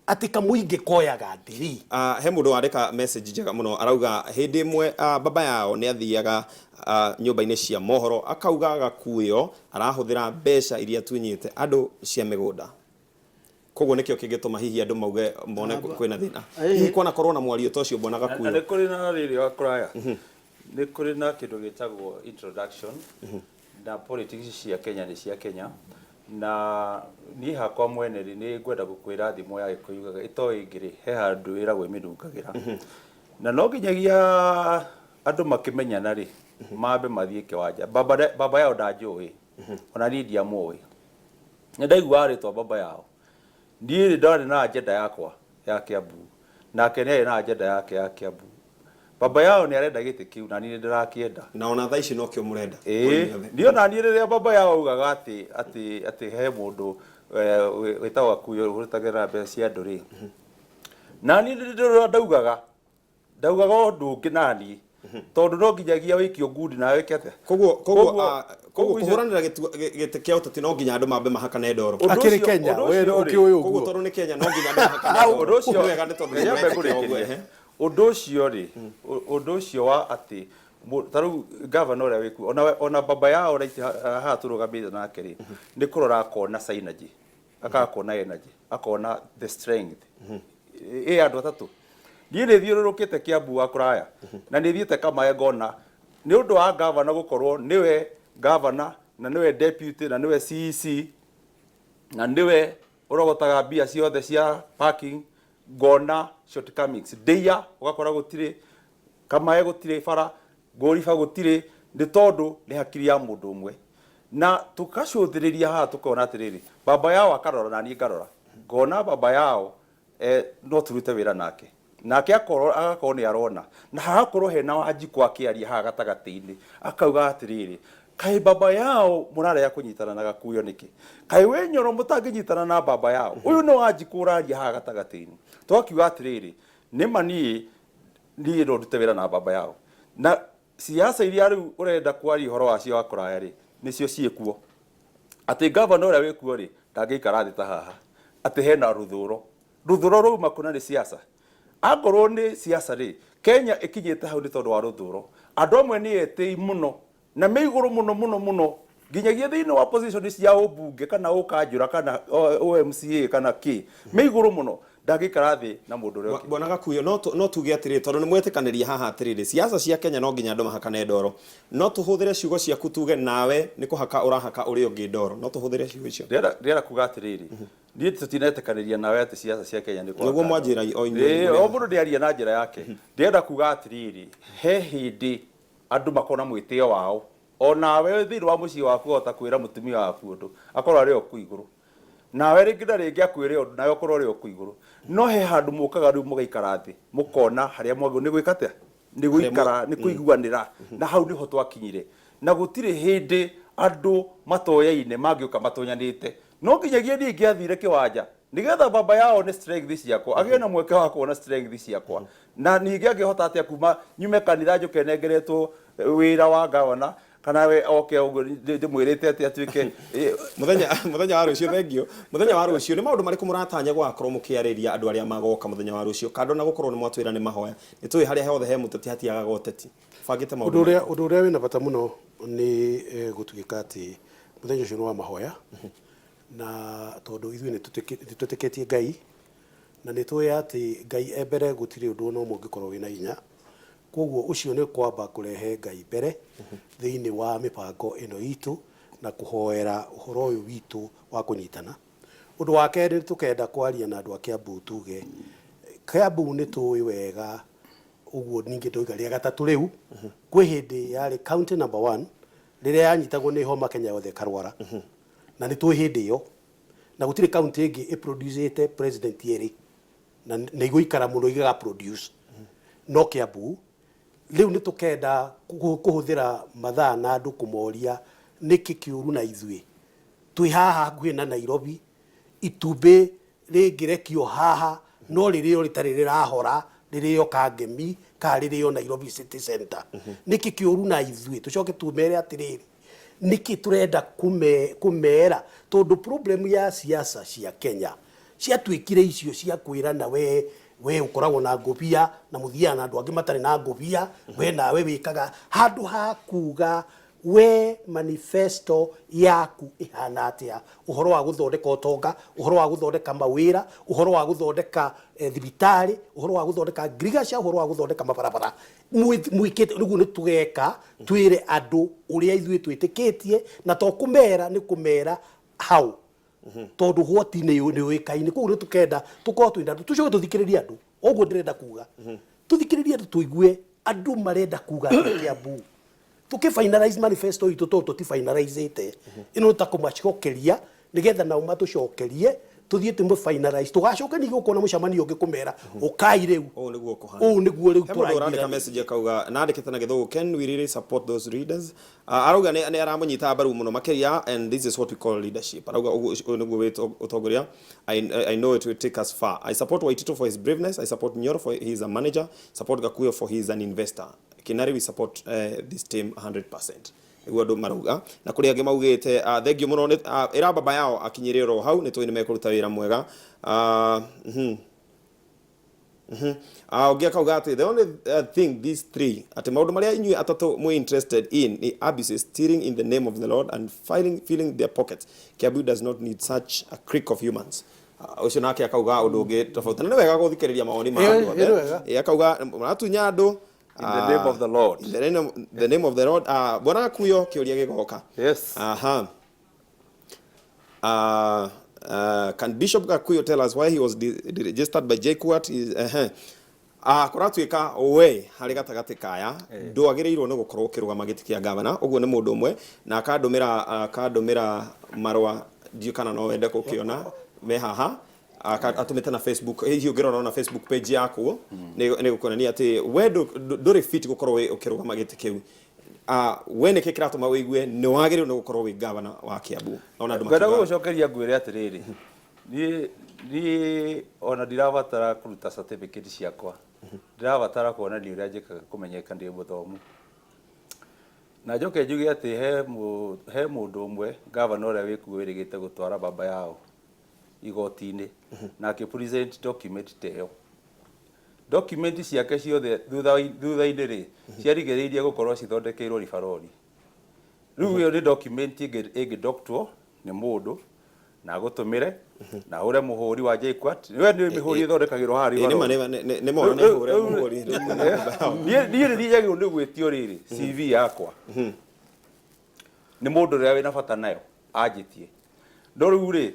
ati kamuingi koyaga ndiri he mundu wandika message njega muno arauga hindi imwe baba yao ni athiaga nyumba-ini cia mohoro akauga gakuyo arahuthira mbeca iria tunyite andu cia migunda koguo nikio kingituma hihi andu mauge mone kwina thina hihi kwana korwo na mwario tocio mbona gakuyo ni kuri na riri wa kuraya ni kuri na kindu gitagwo introduction na politics cia Kenya ni cia Kenya na ni hakwa mwene ni ngwenda gukwira thimo ya ikuigaga itoi ngiri he handu iragwo imidungagira na no nginyagia andu makimenyana ri mambe mathie kiwanja baba yao ndajui ona ni ndiamui ndaigua aritwa baba yao ndiye ndari na agenda yakwa ya Kiambu na Kenya na agenda yake ya Kiambu baba yao ni arenda giti kiu na ni ndirakienda na ona thaa ici no kio murenda ndio na ni riria baba yao ugaga ati he mundu witawa kuyo urutagira mbeca andu ri na ni ndaugaga undu ungi nani tondu no nginyagia wikio ngudi na wike ate koguo kuhuranira gite kia uteti no nginya andu mambe mahakane ndoro akiri Kenya we ukiuyu koguo tondu ni Kenya no nginya andu mahakane ndoro ucio wega ni tondu undu ucio ri undu ucio wa ati taru governor uria wiku ona baba yao raiti ha turugamire nake ri ni kurora akona synergy akakona energy akona the strength andu atatu ni thiururukite Kiambu wa kuraya na ni thiete kama ngona ni undu wa governor gukorwo niwe governor na niwe deputy na niwe CEC na niwe urogotaga bia ciothe cia parking ngona shortcomings ndeia ugakora gutire kama gutire bara ngoriba gutire ndi tondu ni hakiri ya mundu umwe na tukacuthiriria ha tukona atiriri baba yao akarora na ni ngarora ngona baba yao no turute wira nake agakorwo ni arona na hagakorwo hena Wanjiku akiaria ha gatagati-ini akauga atiriri kai baba yao murare ya kunyitana na gakuyo niki kai we Nyoro mutanginyitana na baba yao uyu no Wanjiku uraria ha gatagati-ini twakiuga atiriri nima ni ndo ndute wira na baba yao na siasa iria riu urenda kwari horo wacio wa kuraya ri nicio ciekuo ati governor uria wekuo ri ndangikara thi ta haha ati hena ruthuro ruu makuna ni siasa akorwo ni siasa ri Kenya ikinyite hau ni tondu wa ruthuro andu amwe ni etei muno na meiguru muno nginyagia thiini wa position cia ubunge kana ukanjura kana OMCA kana ki meiguru muno ndagikara thi na mundu rio bona gakuyo no tuge atiri tondu ni mwetikaniria haha atiriri siasa cia Kenya no nginya andu mahakane ndoro no tuhuthire ciugo ciaku tuge nawe ni kuhaka urahaka uri ungi ndoro no tuhuthire ciugo icio ndira kuga atiriri ni tutinetekaniria nawe ati siasa cia Kenya ni kwa niguo mwanjira o mundu ndiaria na njira yake ndira kuga atiriri he hindi andu makona mwitio wao onawe thiru wa mucii waku hota kwira mutumia waku undu akorwo ari oku iguru nawe ringi na ringi akwire undu nawe akorwo ari oku iguru no he handu mukaga riu mugaikara thi mukona haria mwagu ni gwikate ni guikara ni kuiguanira na hau niho twakinyire na gutire hindi andu matoyaine mangiuka matonyanite no nginyagia ni ngiathire kiwanja nigetha baba yao ni strength ciakwa agie na mweke wa kuona strength ciakwa na ningi angihota atia kuma nyume kanitha njuke nengeretwo wira wa governor kana we uguo ndimwirite ati atuike muthenya wa rucio thengio muthenya wa rucio ni maundu mariku muratanya gwakorwo mukiariria andu aria magoka muthenya wa rucio kando na gukorwo ni mwatwira ni mahoya ni tui haria hothe he muteti hatiaga goteti bangite maundu undu uria wina bata muno ni gutuika ati muthenya ucio ni wa mahoya na tondu ithui ni tutiketie Ngai na ni tui ati Ngai embere gutire undu no mungikorwo wina hinya koguo ucio nĩ kwamba kũrehe Ngai mbere thĩinĩ wa mĩbango ĩno itũ na kũhoera ũhoro ũyũ witũ wa kũnyitana. Ũndũ wa kerĩ tũkenda kwaria na andũ a Kiambu tuge Kiambu nĩ tũĩ wega ũguo ningĩ ndoiga rĩa gatatũ rĩu kwĩ hĩndĩ yarĩ county number 1 rĩrĩa yanyitagwo nĩ homa Kenya yothe karwara na nĩ tũĩ hĩndĩ ĩyo na gũtirĩ county ĩngĩ ĩproducĩte president yerĩ na nĩ igũikara mũno igaga produce no Kiambu rĩu nĩ tũkenda kũhũthĩra mathaa na andũ kũmoria nĩkĩ kĩũru na ithuĩ twĩ haha hakuhĩ na Nairobi itumbĩ rĩngĩrekio haha no rĩrĩo rĩtarĩ rĩrahora rĩrĩo Kangemi ka rĩrĩo Nairobi City Center nĩkĩ kĩũru na ithuĩ tũcoke tumere atĩrĩrĩ nĩkĩ tũrenda kũmera tondũ problem ya siasa cia Kenya ciatuĩkire icio cia kwĩrana we ukoragwo na ngobia na mũthia na andũ angĩ matarĩ na ngobia we nawe wĩkaga handũ ha kuga we manifesto yaku ihana atĩa ũhoro wa gũthondeka ũtonga ũhoro wa gũthondeka mawĩra ũhoro wa gũthondeka thibitarĩ ũhoro wa gũthondeka ngirigaca ũhoro wa gũthondeka mabarabara mwĩkĩte nĩguo nĩ tũgeka twĩre andũ ũrĩa ithuĩ twĩtĩkĩtie na to kũmera nĩ kũmera hau tondũ hwati nĩ ũĩkaine koguo nĩ tũkenda tũkorwo twĩna andũ tũcoke tũthikĩrĩrie andũ ũguo ndĩrenda kuga tũthikĩrĩrie andũ tũigue andũ marenda kuga Kiambu finalize manifesto itu to finalize ino ta kũmacokeria nigetha nao matũcokerie tuthie tumu finalize tugacoka ni gukona mucamanio ngikumera ukai riu niguo riu tũrandĩka message akauga nandĩkĩte na gĩthũngũ can we really support those readers arauga nĩ aramũnyita mbaru mũno makĩria and this is what we call leadership arauga niguo wĩtwo ũtongoria I know it will take us far. I support Waititu for his braveness. I support Nyoro for he is a manager. Support Gakuyo for he is an investor. Kinari we support this team 100%. Iguo ndo marauga na kuri angi maugite thengiũ mũno ira baba yao akinyĩrĩra ro hau nĩ tũĩ nĩ mekũruta wĩra mwega kauga atĩ the only thing these three atĩ maũndũ marĩa inyuĩ atatũ mwe interested in ni abuses stealing in the name of the Lord and filling their pockets. Kiambu does not need such a creek of humans. Ucio nake akauga ũndũ ũngĩ tofauti na nĩ wega gũthikĩrĩria maoni ma andũ othe akauga maratunya andũ in the name of the Lord. In the name of the Lord. Bwana Kuyo kĩũria gĩgoka. Yes. Can Bishop Gakuyo tell us why he was registered by JKUAT? Kuratuĩka we harĩ gatagatĩ kaya ndwagĩrĩirwo nĩ gũkorwo ũkĩrũgama gĩtĩ kĩa gavana ũguo nĩ mũndũ ũmwe na akandũmĩra marũa ndiũ kana no wende gũkĩona me haha atumite na Facebook hihi ũngĩrora na Facebook page yaku nĩ gũkuonania atĩ we ndũrĩ fit gũkorwo we ũkĩrũgama gĩtĩ kĩu we nĩ kĩratũma wĩigue nĩ wagĩrĩirwo nĩ gũkorwo wĩ gavana wa Kiambu ona andũ ngwenda gũcokeria ngwĩre atĩrĩrĩ niĩ ona ndirabatara kũruta certificate ciakwa ndirabatara kuonania ũrĩa njĩkaga kũmenyeka ndĩ mũthomu na njoke njuge atĩ he mũndũ ũmwe gavana ũrĩa wĩkuĩrĩgĩte gũtwara baba yao igoti-inĩ na present document teyo document ciake ciothe thutha-inĩ rĩ ciarigĩrĩirie gũkorwo cithondekeirwo ribarori rĩu ĩyo nĩ document ĩngĩdoktwo nĩ mũndũ na gũtũmĩre na ũrĩa mũhũri wa JKUAT we nĩ mĩhũri ĩthondekagĩrwo harĩ nĩ mona nĩ ũrĩa mũhũri niĩ nĩyagĩrwo nĩ gwĩtio rĩrĩ CV yakwa nĩ mũndũ ũrĩa wĩna bata nayo anjĩtie no rĩu rĩ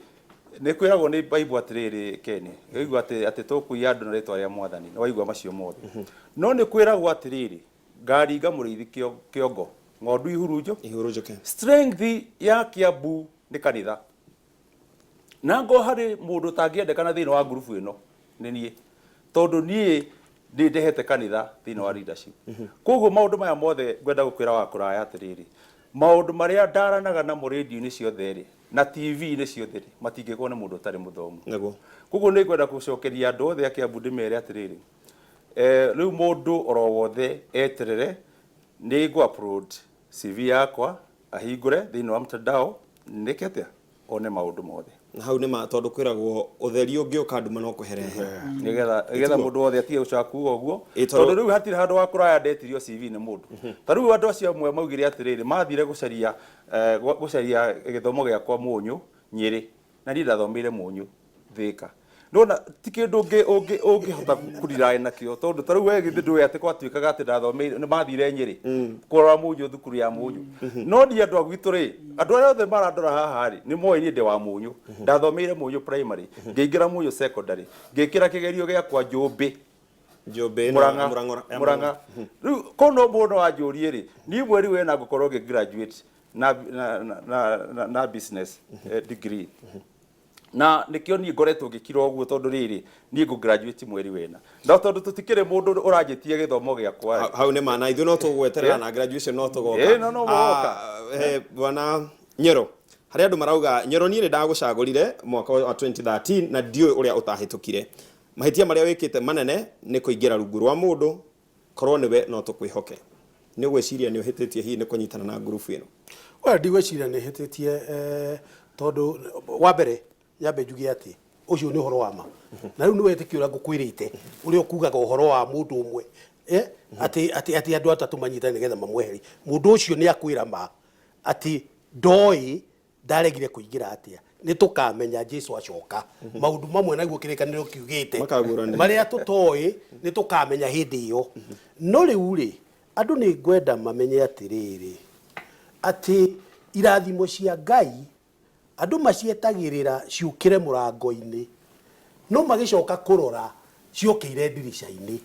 nĩ kwĩragwo nĩ Bible atĩrĩrĩ Kenya waigua atĩ tũkũiya andũ na rĩtwa rĩa Mwathani na waigua macio mothe no nĩ kwĩragwo atĩrĩrĩ ngaringa mũrĩithi kĩongo ng'ondu ihurunjo strength ya Kiambu nĩ kanitha na ngo harĩ mũndũ tangĩendekana thĩinĩ wa group ĩno nĩ niĩ tondũ niĩ nĩ ndehete kanitha thĩinĩ wa leadership koguo maũndũ maya mothe ngwenda gũkwĩra wa kũraya atĩrĩrĩ maũndũ marĩa ndaranaga na radio-inĩ ciothe rĩ na TV-inĩ ciothe rĩ matingĩkorwo nĩ mũndũ ũtarĩ mũthomu koguo nĩ ngwenda gũcokeria andũ othe a Kiambu ndĩmere atĩrĩrĩ rĩu mũndũ oro wothe eterere nĩ ngũ-upload CV yakwa ahingũre thĩinĩ wa mtandao nĩkĩte one maũndũ mothe hau nĩ ma tondũ kwĩragwo ũtheri ũngĩ ũkanduma no kũherehe nĩgetha mũndũ wothe atige gũcakuga ũguo tondũ rĩu hatirĩ handũ wa kũraya ndetirio CV nĩ mũndũ ta rĩu andũ acio amwe maugire atĩrĩrĩ mathire gũcaria gĩthomo gĩakwa Mũnyũ Nyĩrĩ na niĩ ndathomeire Mũnyũ Thĩka ndona ti kindu ungihota kurirae nakio tondu tariu we githi ndui ati kwatuikaga ati ndathomeire ni mathire Nyeri kurora munyu thukuru ya munyu no ni andu agwitu ri andu aria othe marandora haha ri ni moirie ndi wa munyu ndathomeire munyu primary ngiingira munyu secondary ngikira kigerio giakwa Njumbi Murang'a riu kono muno anjurie ri ni mweri we na gukorwo ngi graduate na business degree na nikio ni ngoretwo ngikira oguo tondu riri ni ngu graduate mweri wena no tondu tutikire mundu uranjitie githomo giakwa hau ni mana ithu no tugweterera na graduation no tugoka no woka bwana Nyoro hari andu marauga Nyoro ni ndagucagurire mwaka wa 2013 na ndioi uria utahitukire mahitia maria wikite manene ni kuingira rungu rwa mundu korwo niwe no tukwihoke ni gwiciria ni uhititie hi ni kunyitana na group ino ndigwiciria ni hititie tondu wa mbere yambe njuge ati ucio ni horo wa ma na riu ni wetikiura ngukwirite uria ukugaga uhoro wa mundu umwe ati andu atatu manyitane nigetha mamweheri mundu ucio ni akwira ma ati ndoi ndaregire kuingira atia ni tukamenya Jesu acoka maundu mamwe naguo kirikaniro kiugite maria tutoi ni tukamenya hindi iyo no riu ri andu ni ngwenda mamenye atiriri ati irathimo cia Ngai andu macietagirira ciukire murango-ini no magicoka kurora ciokire ndirisha-ini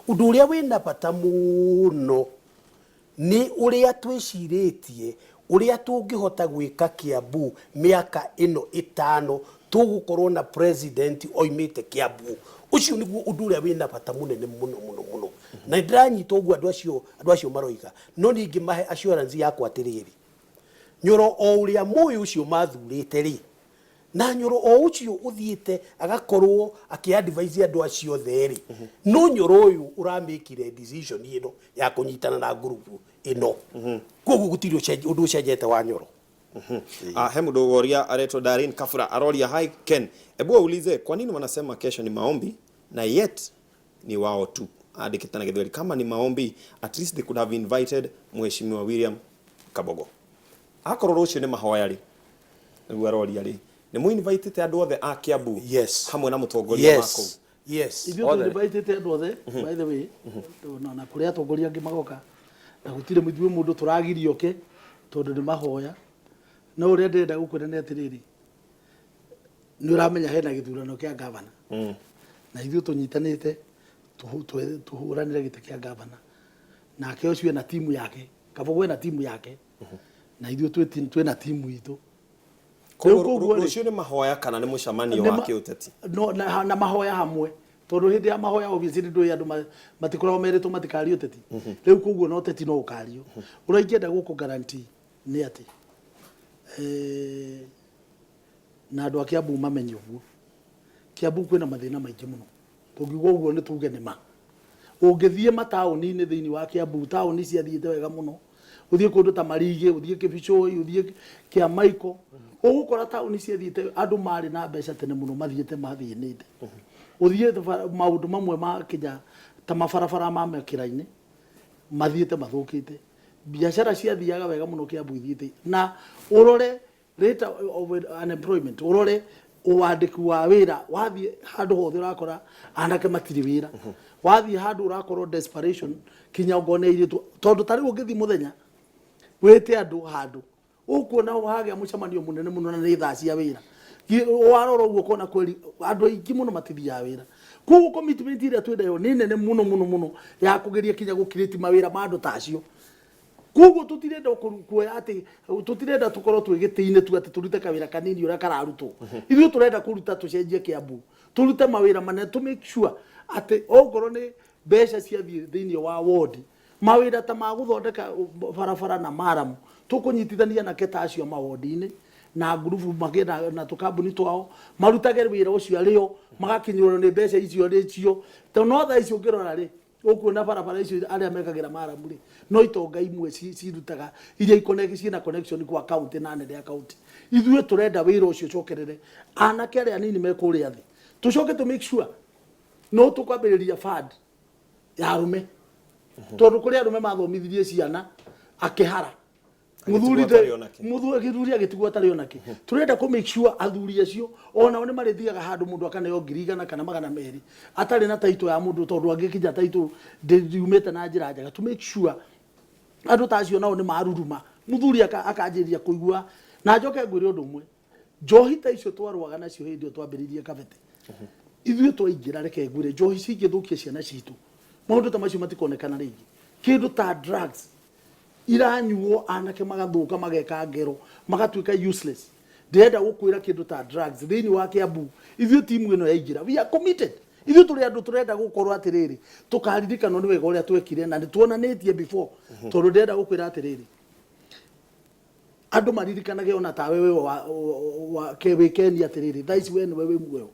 undu uria wina bata muno ni uria twiciritie uria tungihota gwika Kiambu miaka ino 5 tugukorwo na president oimite Kiambu ucio niguo undu uria wina bata munene muno na ndiranyita uguo andu acio maroiga no ningi mahe assurance yakwa atiriri Nyoro o uria moyo ucio mathurite ri na Nyoro o ucio uthiite agakorwo akiadvise andu acio theri no Nyoro uyu uramikire decision ino ya kunyitana na group ino koguo gutiri undu ucenjete wa Nyoro he mundu woria aretwo Darin Kafura aroria hi Ken ebu aulize kwa nini wanasema kesho ni maombi na yet ni wao tu andikita na githweri kama ni maombi at least they could have invited Mheshimiwa William Kabogo akorwo ucio ni mahoya ri niguo aroria ri ni mu invite te andu othe a Kiambu hamwe na mutongoria wako ithuĩ tu invite andu othe by the way na kuria atongoria angi magoka na gutire muthiwe mundu turagirio ke tondu ni mahoya no uria ndenda gukwira ni atiriri ni uramenya hena githurano kia governor na ithuĩ tunyitanite tuhuranire gite kia governor na ke ucio na timu yake Kabogo na timu yake na ithuĩ twina timu itu Rucio ni mahoya kana ni mucamanio wa kiuteti no na mahoya hamwe tondu hindi ya mahoya obviously ndui andu matikoragwo meritwo matikari uteti riu koguo no uteti no ukario uraingenda guku guarantee ni ati na andu a Kiambu mamenye uguo Kiambu kwina mathina maingi muno tungigwa uguo ni tuge ni ma ungithie matauni-ini thiini wa Kiambu tauni ciathiite wega muno uthie kundu ta Marigi uthie Kibicoi uthie Kiamaiko ugukora tauni ciathiite andu mari na mbeca tene muno mathiite mathiinite uthie maundu mamwe ma kinya ta mabarabara ma mekira-ini mathiite mathukite biashara ciathiaga wega muno Kiambu ithiite na urore rate of unemployment urore uwandiki wa wira wathie handu hothe urakora anake matiri wira wathie handu urakorwo desperation kinya ngone iritu tondu tari ungithi muthenya wete andu handu ukuona wahagia mucamanio munene muno na ni thaa cia wira warora uguo kona kweli andu aingi muno matithia wira koguo commitment iria twendayo ni nene muno ya kugeria kinya gukiriti mawira ma andu tacio koguo tutirenda kuoya ati tutirenda tukorwo twigitiine tu ati turute kawira kanini uria kararutwo ithuĩ turenda kuruta tucenjie Kiambu turute mawira manene to make sure ati ongorwo ni mbeca ciathie thiini wa ward mawira ta ma guthondeka barabara na maramu tukunyitithania na keta acio mawodi-ini na ngurubu magenda na tukambuni twao marutage wira ucio ario magakinyirwo ni mbeca icio ricio to no tha icio ngirora ri ukuona barabara icio aria mekagira maramu ri no itonga imwe cirutaga iria ciina connection kwa county na nene ya county ithuĩ turenda wira ucio cokerere anake aria nini mekuria thi tucoke to make sure no tukwambiriria fund ya arume tondu kuri arume mathomithirie ciana akihara muthuri agitigwo atari onake turenda ku make sure athuri acio ona ne marithiaga handu mundu akaneo 100 kana 200 atari na taito ya mundu tondu angikinya taito ndiumete na njira njega to make sure andu tacio nao ni maruruma muthuri akanjiria kuigua na njoke ngwire undu umwe njohi ta icio twarwaga nacio hindi twambiririe kabete ithuĩ twaingĩra reke ngwire njohi cingĩthũkia ciana citũ maũndũ ta macio matikonekana rĩngĩ kĩndũ ta drugs iranyuo anake magathuka mageka ngero magatuĩka useless ndĩrenda gũkwĩra kĩndũ ta drugs thĩinĩ wa Kiambu ithuĩ timu ĩno yaingĩra we are committed ithuĩ tũrĩ andũ tũrenda gũkorwo atĩrĩrĩ tũkaririkanwo nĩ wega ũrĩa twekire na nĩtuonanĩtie before tondũ ndĩrenda gũkwĩra atĩrĩrĩ andũ maririkanage ona ta wewe wa kewekeni atĩrĩrĩ thaa ici we nĩwe wĩ muoyo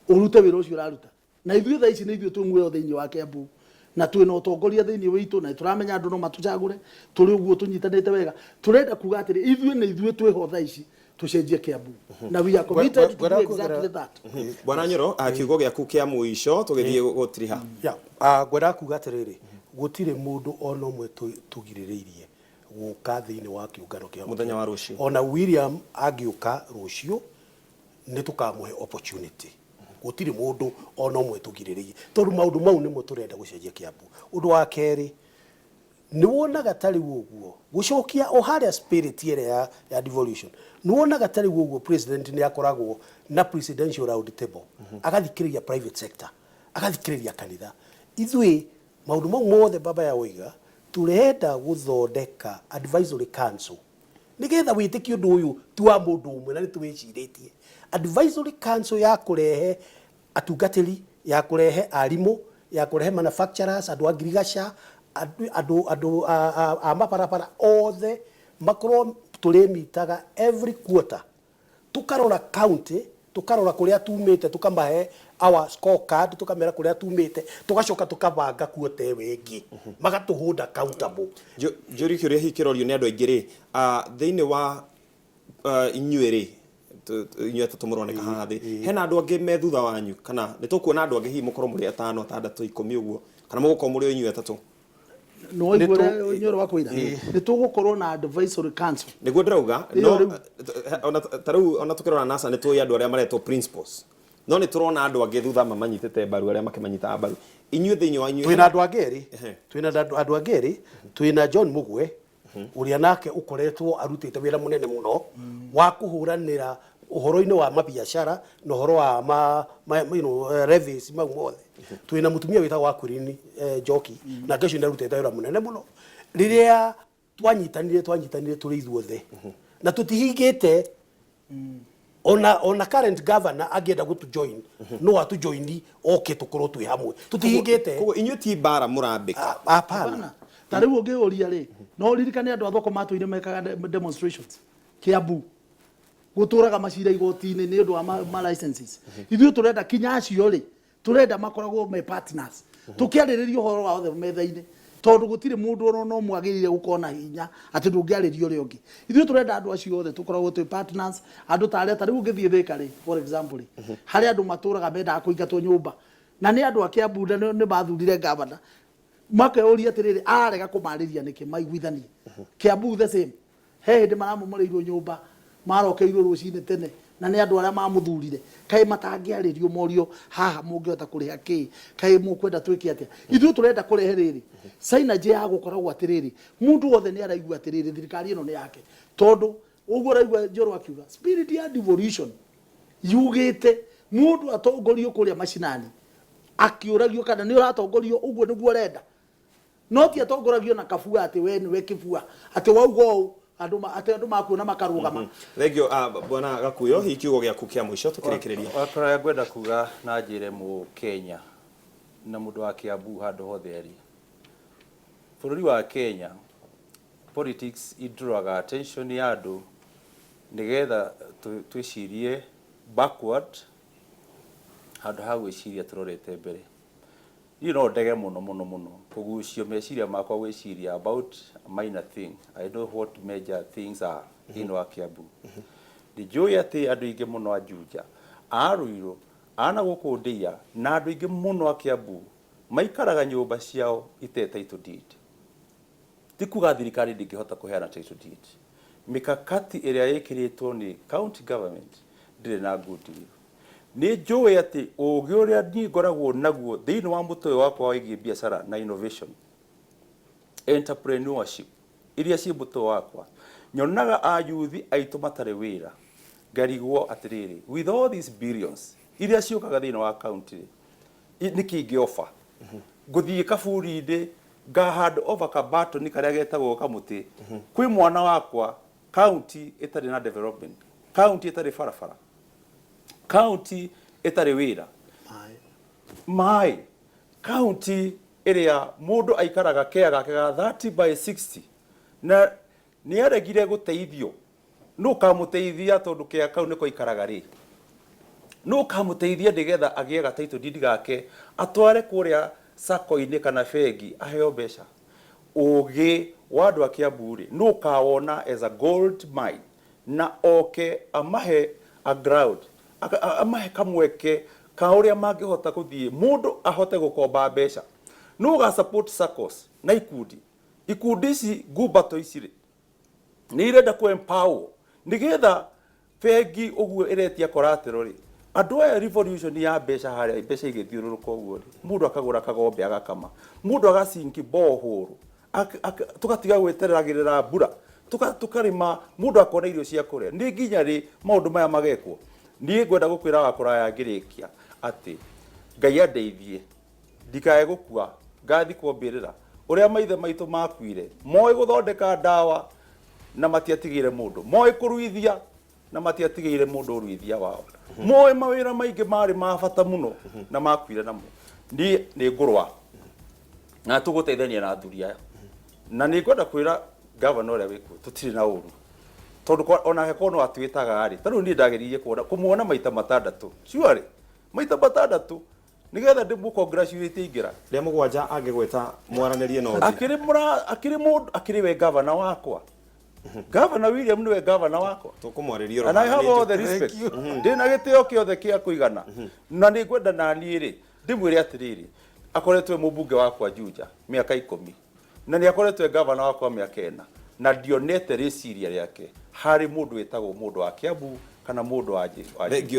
urute wĩra ũcio ũraruta na ithuĩ thaa ici nĩ ithuĩ twĩ muoyo thĩinĩ wa Kiambu na twĩna ũtongoria thĩinĩ witũ na tũramenya andũ no matucagũre tũrĩ ũguo tũnyitanĩte wega tũrenda kuga atĩrĩ ithuĩ nĩ ithuĩ twĩho thaa ici tucenjie Kiambu na we are committed to do exactly that. Bwana Nyoro akiugo gĩaku kĩa mũico tũgĩthiĩ gũtiriha ngwenda kuga atĩrĩrĩ gũtirĩ mũndũ ona ũmwe tũgirĩrĩirie gũka thĩinĩ wa kĩũngano kĩa mũthenya wa rũciũ ona William angĩũka rũciũ nĩ tũkamũhe opportunity gũtirĩ mũndũ ona ũmwe tũgirĩrĩirie tondũ maũndũ mau nĩmo tũrenda gũcenjia Kiambu. Ũndũ wa kerĩ nĩ wonaga tarĩ ũguo gũcokia o harĩa spirit ĩrĩa ya devolution nĩ wonaga tarĩ ũguo president nĩ akoragwo na presidential round table agathikĩrĩria private sector agathikĩrĩria kanitha ithuĩ maũndũ mau mothe baba ya oiga turenda guthondeka advisory council nigetha wĩtĩkie ũndũ ũyũ ti wa mũndũ ũmwe na nĩ twĩcirĩtie advisory council ya kurehe atungatĩri ya kurehe arimũ ya kurehe manufacturers andu a ngirigaca andu a mabarabara othe makorwo tũrĩmitaga every quarter tukarora county tukarora kũrĩa tumĩte tukamahe our scorecard tukamera kũrĩa tumĩte tugacoka tukabanga kuota wengi magatuhunda accountable njuri kĩũria hikĩrorio nĩ andũ aingĩ rĩ thĩinĩ wa inyuĩ inyuĩ tũmũroneka haha thĩ hena andũ angĩ me thutha wanyu kana nĩ tũkuona andũ angĩ hihi mũkorwo mũrĩ 5 6 10 ũguo kana mũgũkorwo mũrĩ inyuĩ atatũ no igore Nyoro wakwira nĩ tũgũkorwo na advisory council nĩguo ndĩrauga no ona tarĩu ona tũkĩrora NASA nĩ tũĩ andũ arĩa maretwo principals no nĩ tũrona andũ angĩ thutha mamanyitĩte mbaru arĩa makĩmanyita mbaru inyuĩ thĩinĩ wa inyuĩ twĩna andũ angĩ erĩ twĩna andũ angĩ erĩ twĩna John Mugwe ũrĩa nake ũkoretwo arutĩte wĩra mũnene mũno wa kũhũranĩra ũhoro-inĩ wa mabiacara na ũhoro wa levies mau mothe twĩna mũtumia wĩtagwo Akwilini Njoki na ngecio nĩ arutĩte wĩra mũnene mũno rĩrĩa twanyitanire tũrĩ ithuothe na tũtihingĩte ona current governor angĩenda gũtũjoin no atũjoini oke tũkorwo twĩ hamwe tũtihingĩte koguo inyuĩ ti mbara mũrambĩka hapana tarĩu ũngĩũria rĩ no ririkane andũ a thoko matũire mekaga demonstrations Kiambu gũtũraga macira igoti-inĩ nĩ ũndũ wa ma licenses ithuĩ tũrenda kinya acio rĩ tũrenda makoragwo me partners tũkĩarĩrĩria ũhoro wa othe metha-inĩ tondu gũtirĩ mũndũ ona ũmwe agĩrĩire gũkorwo na hinya atĩ ndũngĩarĩrio ũrĩa ũngĩ ithuĩ tũrenda andũ acio othe tũkoragwo twĩ partners andũ ta arĩa tarĩu ũngĩthiĩ Thĩka rĩ for example harĩ andũ matũraga mendaga kũingatwo nyũmba na nĩ andũ a Kiambu nĩ mathurire gavana makeyũria atĩrĩrĩ arega kũmarĩria nĩkĩ maiguithanie Kiambu the same he hĩndĩ maramomorĩirwo nyũmba marokeirwo rũcinĩ tene na nĩ andũ arĩa mamũthurire kaĩ matangĩarĩrio morio haha mũngĩhota kũrĩha kĩ kaĩ mũkwenda twĩke atĩa ithuĩ tũrenda kũrehe rĩrĩ synergy ya gũkoragwo atĩrĩrĩ mũndũ wothe nĩ araigua atĩrĩrĩ thirikari ĩno nĩ yake tondũ ũguo ũraigua Njoro akiuga spirit ya devolution yugĩte mũndũ atongorio kũrĩa macinani akĩũragio kana nĩ ũratongorio ũguo nĩguo ũrenda no ti atongoragio na kabua atĩ we nĩwe kĩbua atĩ wauga ũũ andũ makuona makarũgama thengio bwana Gakuyo hihi kiugo gĩaku kĩa mũico tũkĩrĩkĩrĩria wakora ngwenda kuga na njĩre mũ Kenya na mũndũ wa Kiambu handũ hothe arĩ bũrũri wa Kenya politics iduraga attention ya andũ nigetha twĩcirie backward handũ ha gwĩciria tũrorete mbere no ndege mũno kũgucio meciria makwa gwĩciria about a minor thing. I know what major things are in wa Kiambu. Ndijoya atĩ andũ aingĩ mũno a Juja a Ruiru ana gũkũ Ndia na andũ aingĩ mũno a Kiambu maikaraga nyũmba ciao ite title deed. ti kuga thirikari ndingĩhota kũheana title deed. Mikakati ĩrĩa ĩkĩrĩtwo nĩ county government ndĩrĩ na goodwill. Nĩ njũĩ atĩ ũũgĩ ũrĩa niĩ ngoragwo naguo thĩinĩ wa mũtwe wakwa wĩgiĩ biacara na innovation, entrepreneurship, iria ciĩ mũtwe wakwa, nyonaga ayuthi aitũ matarĩ wĩra, ngarigwo atĩrĩrĩ, with all these billions iria ciũkaga thĩinĩ wa county, nĩkĩ ingĩofa? Ngũthiĩ kaburi-inĩ nga hand over kabatoni karĩa getagwo kamũtĩ, kwĩ mwana wakwa county ĩtarĩ na development, county ĩtarĩ barabara, county ĩtarĩ wĩra, maĩ, county ĩrĩa mũndũ aikaraga kea gake ga 30/60 na nĩ aregire gũteithio. Nũ kamũteithia tondũ kea kau nĩko ikaraga rĩ? Nũ kamũteithia nĩgetha agĩe ga title deed gake atware kũrĩa sako-inĩ kana bengi aheo mbeca? Ũũgĩ wa andũ a Kiambu rĩ, nũ kawona as a gold mine na oke amahe a ground, amahe kamweke ka ũrĩa mangĩhota gũthiĩ mũndũ ahote gũkomba mbeca? Nũ ga support SACCOs na ikundi ici ngumbato ici rĩ, nĩ irenda kũ empower nĩgetha bengi ũguo ĩretia collateral rĩ, andũ aya revolution ya mbeca harĩa mbeca igĩthiũrũrũka ũguo rĩ, mũndũ akagũra kagombe agakama, mũndũ agacinki borehole, tũgatiga gwetereragĩrĩra mbura, tukarĩma, mũndũ akona irio cia kũrĩa. Nĩ nginya rĩ maũndũ maya magekwo? Niĩ ngwenda gũkwĩra wakũraya ngĩrĩkia atĩ Ngai andeithie ndikae gũkua, ngathi kwambĩrĩra ũrĩa maithe maitũ makuire, moĩ gũthondeka ndawa na matiatigĩire mũndũ, moĩ kũruithia na matiatigĩire mũndũ ũruithia wao, moĩ mawĩra maingĩ marĩ ma bata mũno na makuire namo. Niĩ nĩ ngũrũa na tũgũteithania na athuri aya, na nĩ ngwenda kwĩra governor ũrĩa wĩkuo tũtirĩ na ũru, tondũ ona heko no atwĩtaga rĩ, tarĩu niĩ ndageririe kũmuona maita 6 surely maita 6 nigetha ndĩmũ congratulate ingĩra rĩa mũgwanja angĩgweta mwaranĩrie no akĩrĩ mũndũ akĩrĩ we governor wakwa. Governor William niwe governor wakwa, tũkũmwarĩria and I have all the respect, ndĩna gĩtĩo kĩothe kĩa kũigana, na nĩ ngwenda na niĩ rĩ ndĩmwĩre atĩrĩrĩ, akoretwo mũmbunge wakwa Juja mĩaka 10 na nĩ akoretwo governor wakwa mĩaka 4 na ndionete rĩciria rĩake harĩ mũndũ wĩtagwo mũndũ wa Kiambu kana mũndũ wa thank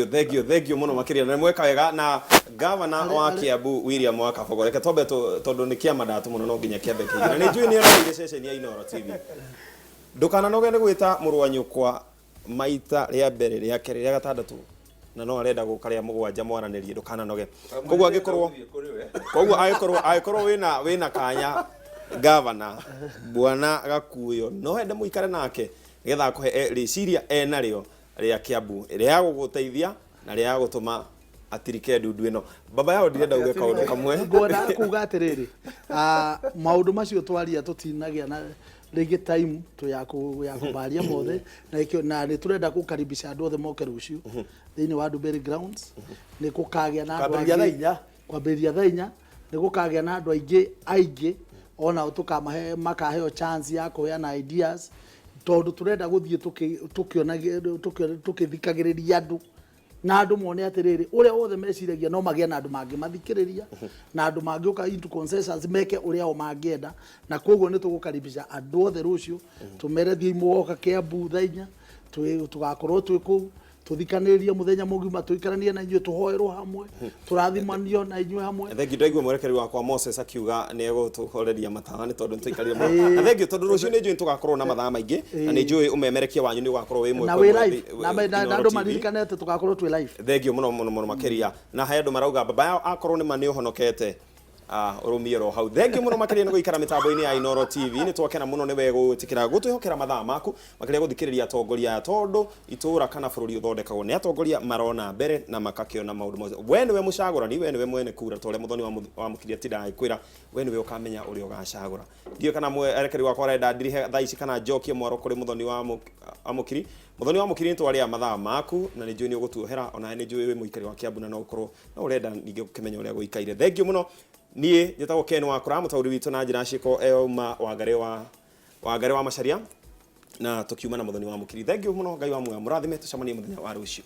you mũno makĩria na mweka wega na governor wa Kiambu William Wakabogo. Reke tombe tondũ nĩ kĩama ndatu mũno no nginya kĩambe kĩigana. Nĩ njũĩ nĩ araigire ceceni ya Inooro TV. Ndũkananoge nĩ gwĩta mũrũ wa nyũkwa maita rĩa mbere rĩa kerĩ rĩa gatandatũ na no arenda gũka rĩa mũgwanja mwaranĩrie, ndũkananoge. Koguo angĩkorwo wĩna kanya governor bwana Gakuyo no hende mũikare nake getha akũhe rĩciria narĩo rĩa Kiambu rĩa gũgũteithia na rĩa gũtũma atirike ndundu ĩno. Baba yao ndirenda uge kaũndũ kamwe, ngwenda kuga atĩrĩrĩ, maũndũ macio twaria tũtinagia na rĩngĩ time ya kũbaria mothe na nĩ turenda gũkaribisha andũ othe moke rũciũ thĩinĩ wa Ndumberi grounds. Nĩ gũkagĩa na andũ aingĩ kwambĩrĩria thaa 4, nĩ gũkagĩa na andũ aingĩ ona tukamahe makaheo chance ya kuheana ideas, tondu turenda guthie tukithikagiriria andu na andu mone atiriri uria wothe meciragia no magia na andu mangi mathikiriria na andu mangi uka into consensus meke uria o mangienda, na koguo ni tugukaribisha andu othe rucio tumere thie muoka Kiambu thaa 4 tugakorwo twi kuu tuthikanirie muthenya mugima tuikaranie na inyuĩ tuhoerwo hamwe turathimanio na inyuĩ hamwe. Thengi ndaigua mwerekeri wakwa Moses akiuga nĩ egũtũhoreria matawa nĩ tondũ nĩtũikarire na thengi tondũ rũciũ nĩ njũĩ tugakorwo na mathaa maingĩ na nĩ njũĩ umemerekia wanyu nĩ ugakorwo wĩ mweke na wĩ live na andũ maririkanĩte tugakorwo twĩ live. Thengi mũno makĩria na he andũ marauga baba yao akorwo nĩ ma nĩ ũhonokete urumie ro hau. Thengi mũno makĩria nĩ gũikara mĩtambo-inĩ ya Inooro TV. Nĩ twakena mũno nĩ wegũtĩkĩra gũtwĩhokera mathaa maku makĩria gũthikĩrĩria atongoria tondũ itũra kana bũrũri ũthondekagwo nĩ atongoria marona mbere na makakĩona maũndũ mothe. We nĩwe mũcagũrani, we nĩwe mwene kura tore mũthoni wa mũkiria tinda kwĩra we nĩwe ũkamenya ũrĩa ũgacagũra. Ndiyo kana mwerekeri wakwa arenda ndirihe thaa ici kana njokie mwaro kũrĩ mũthoni wa mũkiri. Mũthoni wa mũkiri nĩ twarĩa mathaa maku na nĩ njũĩ nĩ ũgũtuohera ona nĩ njũĩ wĩ mũikari wa Kiambu na no ũkorwo no ũrenda ningĩ gũkĩmenya ũrĩa gũikaire. Thengi mũno. Niĩ njĩtagwo Ken Wakũra mũtaũri witũ na njĩra ciko euma Ngari wa Macharia na tukiuma na mũthoni wa mũkiri. Thengi mũno, Ngai wa muoyo mũrathime, tucemanie mũthenya wa rũciũ.